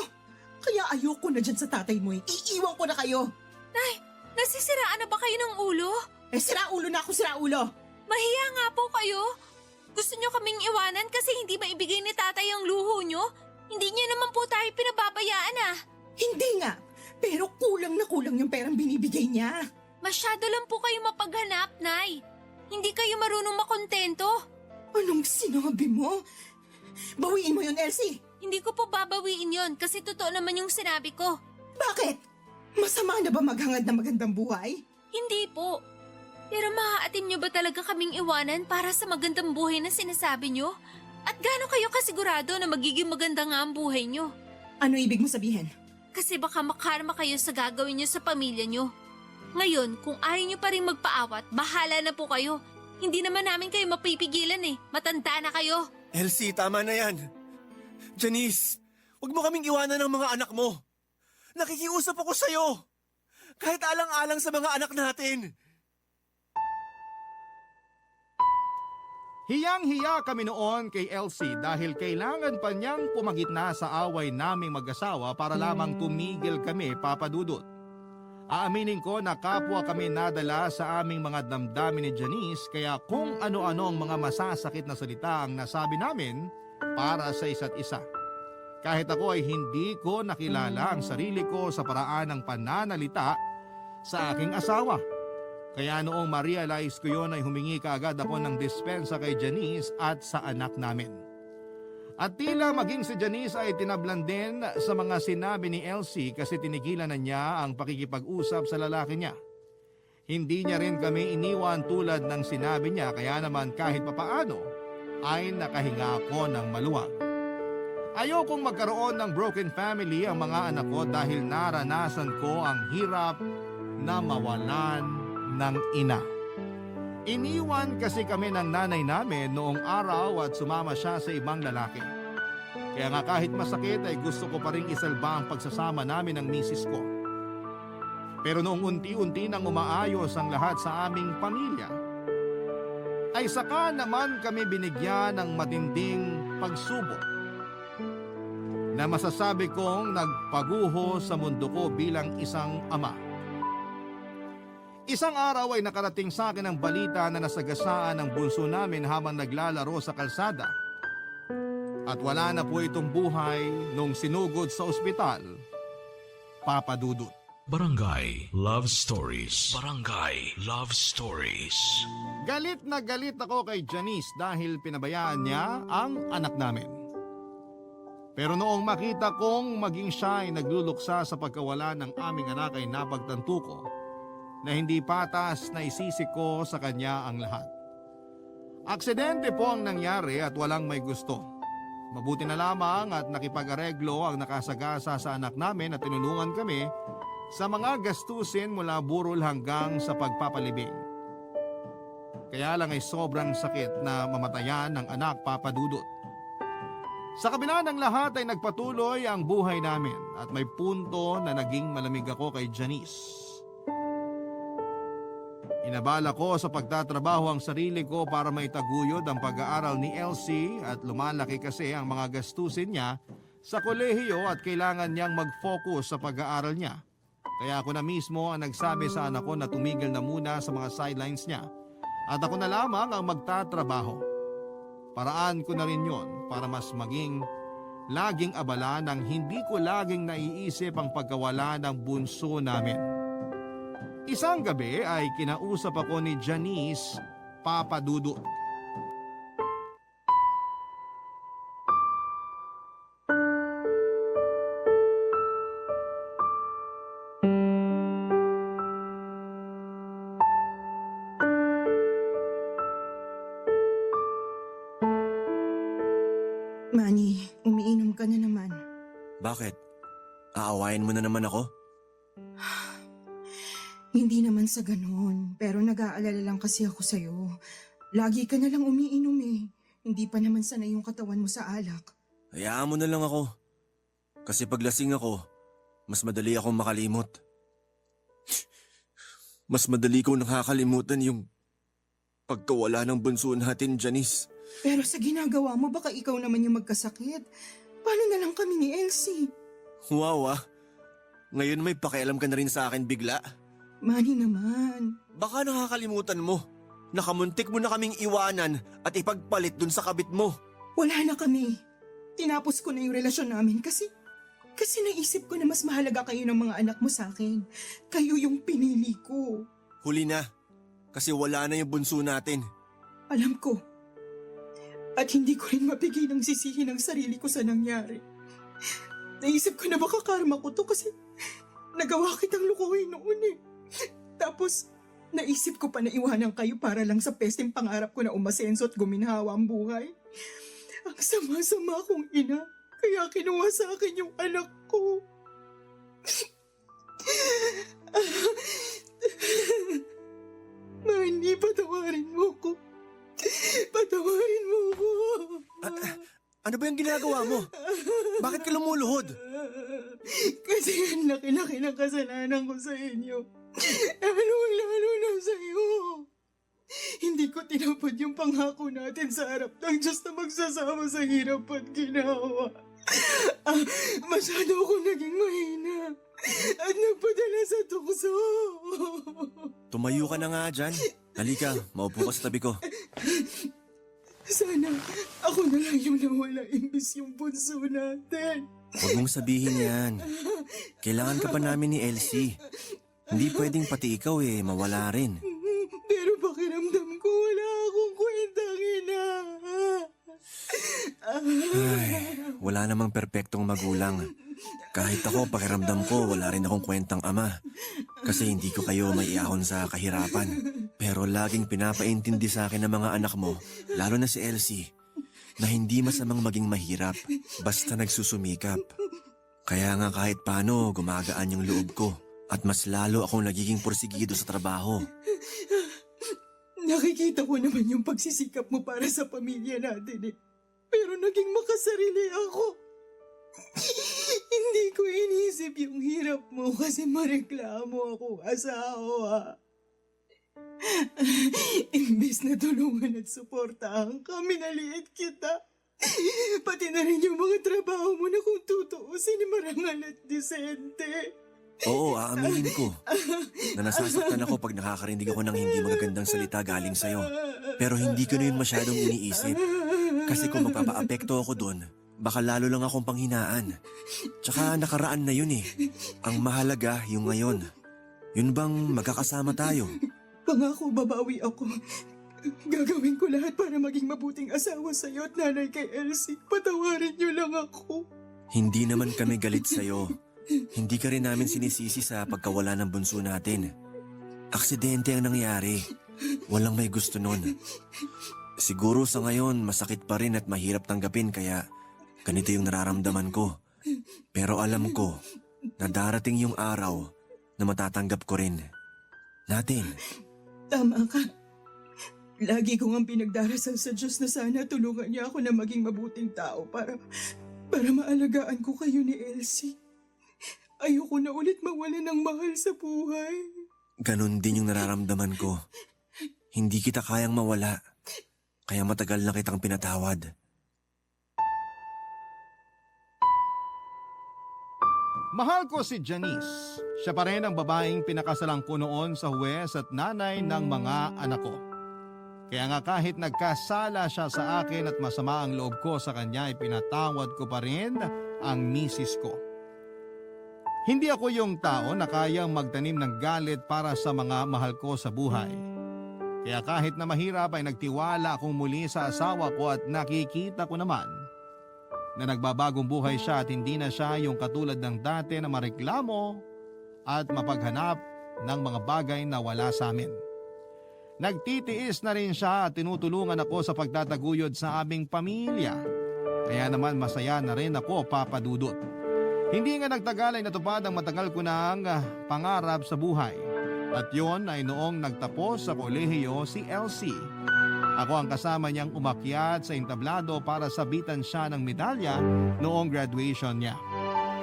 Kaya ayoko na dyan sa tatay mo. Iiwan ko na kayo. Nay, nasisiraan na ba kayo ng ulo? Siraulo na ako, siraulo. Mahiya nga po kayo. Gusto niyo kaming iwanan kasi hindi maibigay ni tatay ang luho niyo? Hindi niya naman po tayo pinababayaan Hindi nga. Pero kulang na kulang yung perang binibigay niya. Masyado lang po kayo mapaghanap, Nay. Hindi kayo marunong makontento. Anong sinabi mo? Bawiin mo yun, Elsie. Hindi ko po babawiin yon kasi totoo naman yung sinabi ko. Bakit? Masama na ba maghangad na magandang buhay? Hindi po. Pero maaatim niyo ba talaga kaming iwanan para sa magandang buhay na sinasabi niyo? At gaano kayo kasigurado na magiging maganda nga ang buhay niyo? Ano ibig mo sabihin? Kasi baka makarma kayo sa gagawin niyo sa pamilya niyo. Ngayon, kung ayaw niyo pa rin magpaawat, bahala na po kayo. Hindi naman namin kayo mapipigilan Matanda na kayo. Elsie, tama na yan. Janice, huwag mo kaming iwanan ng mga anak mo. Nakikiusap ako sa'yo. Kahit alang-alang sa mga anak natin. Hiyang-hiya kami noon kay Elsie dahil kailangan pa niyang pumagitna sa away naming mag-asawa para lamang tumigil kami, Papa Dudut. Aaminin ko na kapwa kami nadala sa aming mga damdamin ni Janice kaya kung ano-ano ang mga masasakit na salita ang nasabi namin para sa isa't isa. Kahit ako ay hindi ko nakilala ang sarili ko sa paraan ng pananalita sa aking asawa. Kaya noong ma-realize ko yun ay humingi kaagad ako ng dispensa kay Janice at sa anak namin. At tila maging si Janice ay tinablan din sa mga sinabi ni Elsie kasi tinigilan na niya ang pakikipag-usap sa lalaki niya. Hindi niya rin kami iniwan tulad ng sinabi niya kaya naman kahit papaano ay nakahinga ako ng maluwag. Ayokong magkaroon ng broken family ang mga anak ko dahil naranasan ko ang hirap na mawalan ng ina. Iniwan kasi kami ng nanay namin noong araw at sumama siya sa ibang lalaki. Kaya nga kahit masakit ay gusto ko pa rin isalba ang pagsasama namin ng misis ko. Pero noong unti-unti nang umaayos ang lahat sa aming pamilya, ay saka naman kami binigyan ng matinding pagsubok na masasabi kong nagpaguho sa mundo ko bilang isang ama. Isang araw ay nakarating sa akin ang balita na nasagasaan ang bunso namin habang naglalaro sa kalsada. At wala na po itong buhay nung sinugod sa ospital, Papa Dudut. Barangay Love Stories. Barangay Love Stories. Galit na galit ako kay Janice dahil pinabayaan niya ang anak namin. Pero noong makita kong maging siya ay nagluluksa sa pagkawala ng aming anak ay napagtanto ko na hindi patas na isisi ko sa kanya ang lahat. Aksidente po ang nangyari at walang may gusto. Mabuti na lamang at nakipag-areglo ang nakasagasa sa anak namin at tinulungan kami sa mga gastusin mula burol hanggang sa pagpapalibing. Kaya lang ay sobrang sakit na mamatayan ng anak, Papa Dudut. Sa kabila ng lahat ay nagpatuloy ang buhay namin at may punto na naging malamig ako kay Janice. Inabala ko sa pagtatrabaho ang sarili ko para maitaguyod ang pag-aaral ni Elsie at lumalaki kasi ang mga gastusin niya sa kolehiyo at kailangan niyang mag-focus sa pag-aaral niya. Kaya ako na mismo ang nagsabi sa anak ko na tumigil na muna sa mga sidelines niya at ako na lamang ang magtatrabaho. Paraan ko na rin yon para mas maging laging abala nang hindi ko laging naiisip ang pagkawala ng bunso namin. Isang gabi ay kinausap ako ni Janice, Papa Dudut. ka na naman. Bakit? Aawayin mo na naman ako? Hindi naman sa ganun, pero nag-aalala lang kasi ako sa'yo. Lagi ka na lang umiinom eh. Hindi pa naman sanay yung katawan mo sa alak. Hayaan mo na lang ako. Kasi pag lasing ako, mas madali akong makalimot. Mas madali kong nakakalimutan yung pagkawala ng bunso natin, Janice. Pero sa ginagawa mo, baka ikaw naman yung magkasakit. Paano na lang kami ni Elsie? Wow Ngayon may pakialam ka na rin sa akin bigla. Manny naman. Baka nakakalimutan mo. Nakamuntik mo na kaming iwanan at ipagpalit dun sa kabit mo. Wala na kami. Tinapos ko na yung relasyon namin kasi naisip ko na mas mahalaga kayo ng mga anak mo sa akin. Kayo yung pinili ko. Huli na. Kasi wala na yung bunso natin. Alam ko. At hindi ko rin mapigilang sisihin ang sarili ko sa nangyari. Naisip ko na baka karma ko to kasi nagawa kitang lukuhin noon eh. Tapos, naisip ko pa na iwanan kayo para lang sa pesteng pangarap ko na umasenso at guminhawa ang buhay. Ang sama-sama kong ina, kaya kinuha sa akin yung anak ko. Manny, patawarin mo ko. Patawarin mo ko. Ano ba yung ginagawa mo? Bakit ka lumuluhod? Kasi ang laki-laki ng kasalanan ko sa inyo. Lalo na sa iyo. Hindi ko tinapad yung pangako natin sa harap ng Diyos na magsasama sa hirap at ginawa. Masyado ako naging mahina at nagpadala sa tukso. Tumayo ka na nga dyan. Halika, maupo ka sa tabi ko. Sana ako na lang yung nawala imbis yung bunso natin. Huwag mong sabihin yan. Kailangan ka pa namin ni Elsie. Hindi pwedeng pati ikaw mawala rin. Pero pakiramdam ko wala akong kwentang ina. Ay, wala namang perpektong magulang. Kahit ako, pakiramdam ko, wala rin akong kwentang ama. Kasi hindi ko kayo maiahon sa kahirapan. Pero laging pinapaintindi sa akin ng mga anak mo, lalo na si Elsie, na hindi masamang maging mahirap, basta nagsusumikap. Kaya nga kahit paano, gumagaan yung loob ko. At mas lalo akong nagiging porsigido sa trabaho. Nakikita ko naman yung pagsisikap mo para sa pamilya natin eh. Pero naging makasarili ako. Hindi ko inisip yung hirap mo kasi mareklamo ako asawa. Imbes na tulungan at suportahan ka, minaliit kita. Pati na rin yung mga trabaho mo na kung tutuusin marangal at disente. Oo, aaminin ko na nasasaktan ako pag nakakarinig ako ng hindi magagandang salita galing sa'yo. Pero hindi ko na yun masyadong iniisip. Kasi kung magpapaapekto ako dun, baka lalo lang akong panghinaan. Tsaka nakaraan na yun eh. Ang mahalaga yung ngayon. Yun bang magkakasama tayo? Pangako, babawi ako. Gagawin ko lahat para maging mabuting asawa sa'yo at nanay kay Elsie. Patawarin niyo lang ako. Hindi naman kami galit sa'yo. Hindi ka rin namin sinisisi sa pagkawala ng bunso natin. Aksidente ang nangyari. Walang may gusto nun. Siguro sa ngayon masakit pa rin at mahirap tanggapin kaya ganito yung nararamdaman ko. Pero alam ko na darating yung araw na matatanggap ko rin. Natin. Tama ka. Lagi ko ang pinagdarasal sa Diyos na sana tulungan niya ako na maging mabuting tao para maalagaan ko kayo ni Elsie. Ayoko na ulit mawala ng mahal sa buhay. Ganon din yung nararamdaman ko. Hindi kita kayang mawala. Kaya matagal na kitang pinatawad. Mahal ko si Janice. Siya pa rin ang babaeng pinakasalang ko noon sa huwes at nanay ng mga anak ko. Kaya nga kahit nagkasala siya sa akin at masama ang loob ko sa kanya, ipinatawad ko pa rin ang misis ko. Hindi ako yung tao na kayang magtanim ng galit para sa mga mahal ko sa buhay. Kaya kahit na mahirap ay nagtiwala akong muli sa asawa ko at nakikita ko naman na nagbabagong buhay siya at hindi na siya yung katulad ng dati na mareklamo at mapaghanap ng mga bagay na wala sa amin. Nagtitiis na rin siya at tinutulungan ako sa pagtataguyod sa aming pamilya. Kaya naman masaya na rin ako, Papa Dudut. Hindi nga nagtagal ay natupad ang matagal ko ng pangarap sa buhay. At yon ay noong nagtapos sa kolehiyo si Elsie. Ako ang kasama niyang umakyat sa entablado para sabitan siya ng medalya noong graduation niya.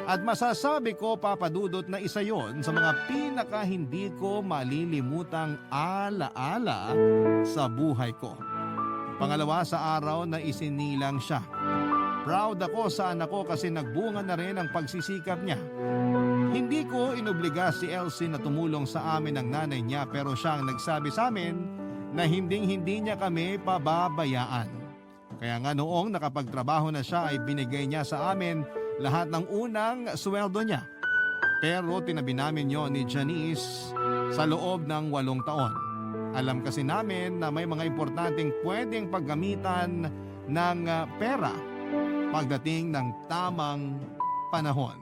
At masasabi ko, Papa Dudut, na isa yon sa mga pinaka hindi ko malilimutang alaala sa buhay ko. Pangalawa sa araw na isinilang siya. Proud ako sa anak ko kasi nagbunga na rin ang pagsisikap niya. Hindi ko inobliga si Elsie na tumulong sa amin ng nanay niya pero siya ang nagsabi sa amin na hindi niya kami pababayaan. Kaya nga noong nakapagtrabaho na siya ay binigay niya sa amin lahat ng unang sweldo niya. Pero tinabi namin yon ni Janice sa loob ng 8 taon. Alam kasi namin na may mga importanteng pwedeng paggamitan ng pera pagdating ng tamang panahon.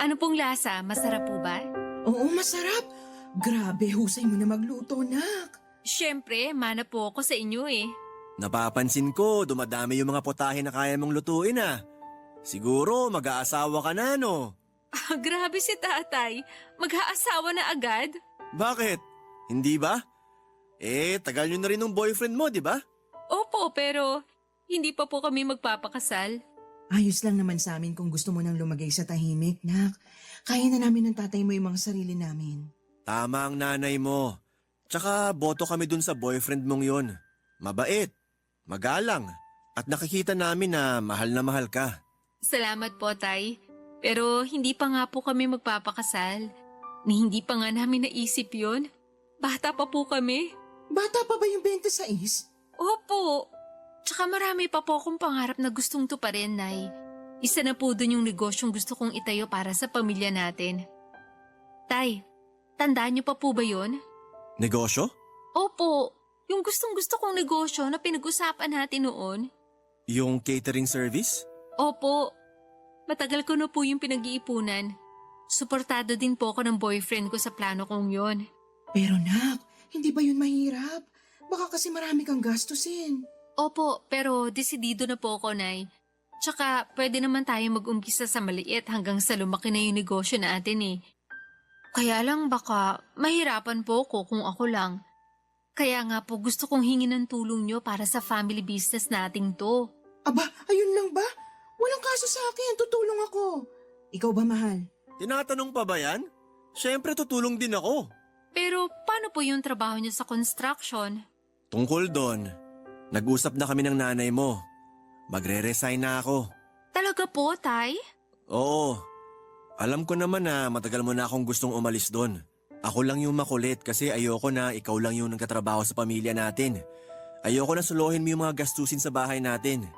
Ano pong lasa? Masarap po ba? Oo, masarap. Grabe, husay mo na magluto, nak. Siyempre, mana po ako sa inyo eh. Napapansin ko, dumadami yung mga putahe na kaya mong lutuin ah. Siguro mag-aasawa ka na no? Grabe si tatay. Mag-aasawa na agad? Bakit? Hindi ba? Tagal nyo na rin ng boyfriend mo, di ba? Opo, pero hindi pa po kami magpapakasal. Ayos lang naman sa amin kung gusto mo nang lumagay sa tahimik, nak. Kaya na namin ng tatay mo yung mga sarili namin. Tama ang nanay mo. Tsaka boto kami dun sa boyfriend mong yon. Mabait, magalang, at nakikita namin na mahal ka. Salamat po, tay. Pero hindi pa nga po kami magpapakasal. Ni hindi pa nga namin naisip yon. Bata pa po kami. Bata pa ba yung 26? Opo. Tsaka marami pa po akong pangarap na gustong tuparin, Nay. Isa na po dun yung negosyong gusto kong itayo para sa pamilya natin. Tay, tandaan niyo pa po ba yon? Negosyo? Opo, yung gustong-gusto kong negosyo na pinag-usapan natin noon. Yung catering service? Opo, matagal ko na po yung pinag-iipunan. Suportado din po ako ng boyfriend ko sa plano kong yon. Pero nak, hindi ba yun mahirap? Baka kasi marami kang gastusin. Opo, pero desidido na po ako, Nay. Tsaka pwede naman tayo mag-umpisa sa maliit hanggang sa lumaki na yung negosyo natin eh. Kaya lang baka mahirapan po ako kung ako lang. Kaya nga po gusto kong hingin ng tulong nyo para sa family business nating to. Aba, ayun lang ba? Walang kaso sa akin, tutulong ako. Ikaw ba, mahal? Tinatanong pa ba yan? Siyempre tutulong din ako. Pero paano po yung trabaho nyo sa construction? Tungkol doon, nag-usap na kami ng nanay mo. Magre-resign na ako. Talaga po, Tay? Oo. Alam ko naman na matagal mo na akong gustong umalis doon. Ako lang yung makulit kasi ayoko na ikaw lang yung nagkatrabaho sa pamilya natin. Ayoko na suluhin mo yung mga gastusin sa bahay natin.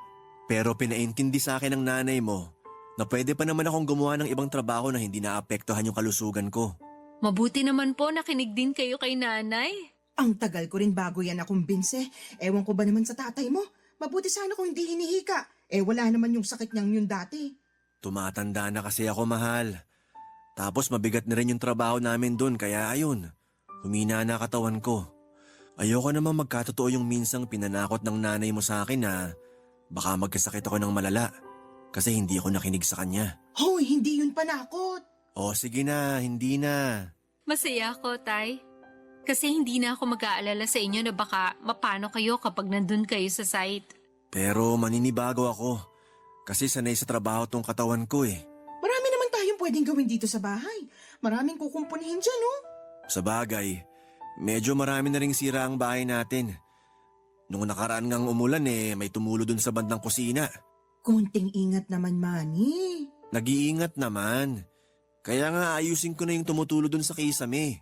Pero pinaintindi sa akin ng nanay mo na pwede pa naman akong gumawa ng ibang trabaho na hindi naapektuhan yung kalusugan ko. Mabuti naman po nakinig din kayo kay nanay. Ang tagal ko rin bago yan nakumbinse. Ewan ko ba naman sa tatay mo? Mabuti sana kung hindi hinihika. Wala naman yung sakit niyang yun dati. Tumatanda na kasi ako, mahal. Tapos mabigat na rin yung trabaho namin doon kaya ayun, humina na katawan ko. Ayoko namang magkatotoo yung minsang pinanakot ng nanay mo sa akin na baka magkasakit ako ng malala kasi hindi ako nakinig sa kanya. Hoy, hindi yun panakot. O sige na, hindi na. Masaya ako, Tay. Kasi hindi na ako mag-aalala sa inyo na baka mapano kayo kapag nandun kayo sa site. Pero maninibago ako kasi sanay sa trabaho tong katawan ko eh. Marami naman tayong pwedeng gawin dito sa bahay. Maraming kukumpunihin dyan, no? Sa bagay, medyo marami na ring sira ang bahay natin. Nung nakaraan ngang umulan may tumulo dun sa bandang kusina. Konting ingat naman, Manny. Nag-iingat naman. Kaya nga ayusin ko na yung tumutulo dun sa kisame.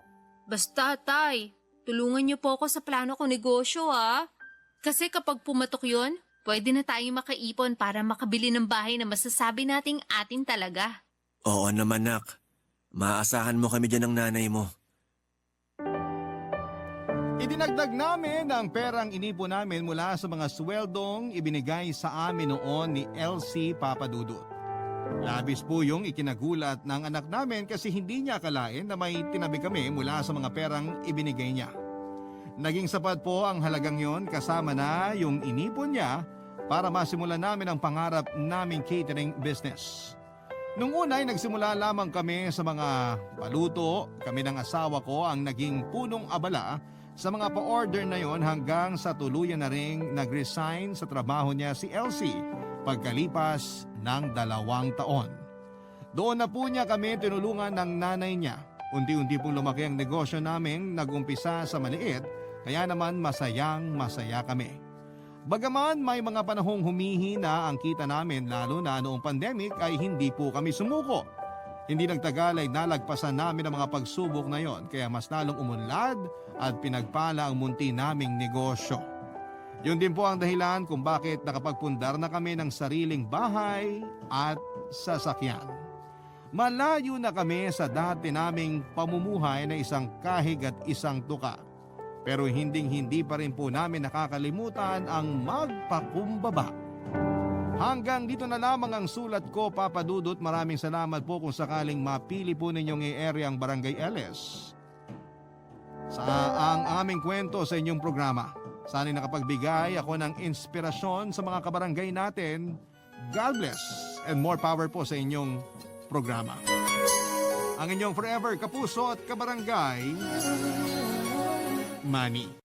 Basta, Tay, tulungan niyo po ako sa plano kong negosyo, ha? Kasi kapag pumatok yon, pwede na tayong makaipon para makabili ng bahay na masasabi nating atin talaga. Oo naman, nak. Maasahan mo kami dyan ng nanay mo. Idinagdag namin ang perang inipon namin mula sa mga sweldong ibinigay sa amin noon ni LC Papadudut. Labis po yung ikinagulat ng anak namin kasi hindi niya akalain na may tinabi kami mula sa mga perang ibinigay niya. Naging sapat po ang halagang yon kasama na yung inipon niya para masimulan namin ang pangarap naming catering business. Nung una ay nagsimula lamang kami sa mga paluto, kami ng asawa ko ang naging punong abala sa mga pa-order na yon hanggang sa tuluyan na ring nag-resign sa trabaho niya si LC pagkalipas ng 2 taon. Doon na po niya kami tinulungan ng nanay niya. Unti-unti pong lumaki ang negosyo namin, nag-umpisa sa maliit, kaya naman masaya kami. Bagaman may mga panahong humihina ang kita namin lalo na noong pandemic ay hindi po kami sumuko. Hindi nagtagal ay nalagpasan namin ang mga pagsubok na yon kaya mas lalong umunlad at pinagpala ang munti naming negosyo. Yun din po ang dahilan kung bakit nakapagpundar na kami ng sariling bahay at sasakyan. Malayo na kami sa dati naming pamumuhay na isang kahig at isang tuka. Pero hindi pa rin po namin nakakalimutan ang magpakumbaba. Hanggang dito na lamang ang sulat ko, Papa Dudut. Maraming salamat po kung sakaling mapili po ninyong i-area ang Barangay LS sa ang aming kwento sa inyong programa. Sana'y nakapagbigay ako ng inspirasyon sa mga kabarangay natin. God bless and more power po sa inyong programa. Ang inyong forever kapuso at kabarangay, Manny.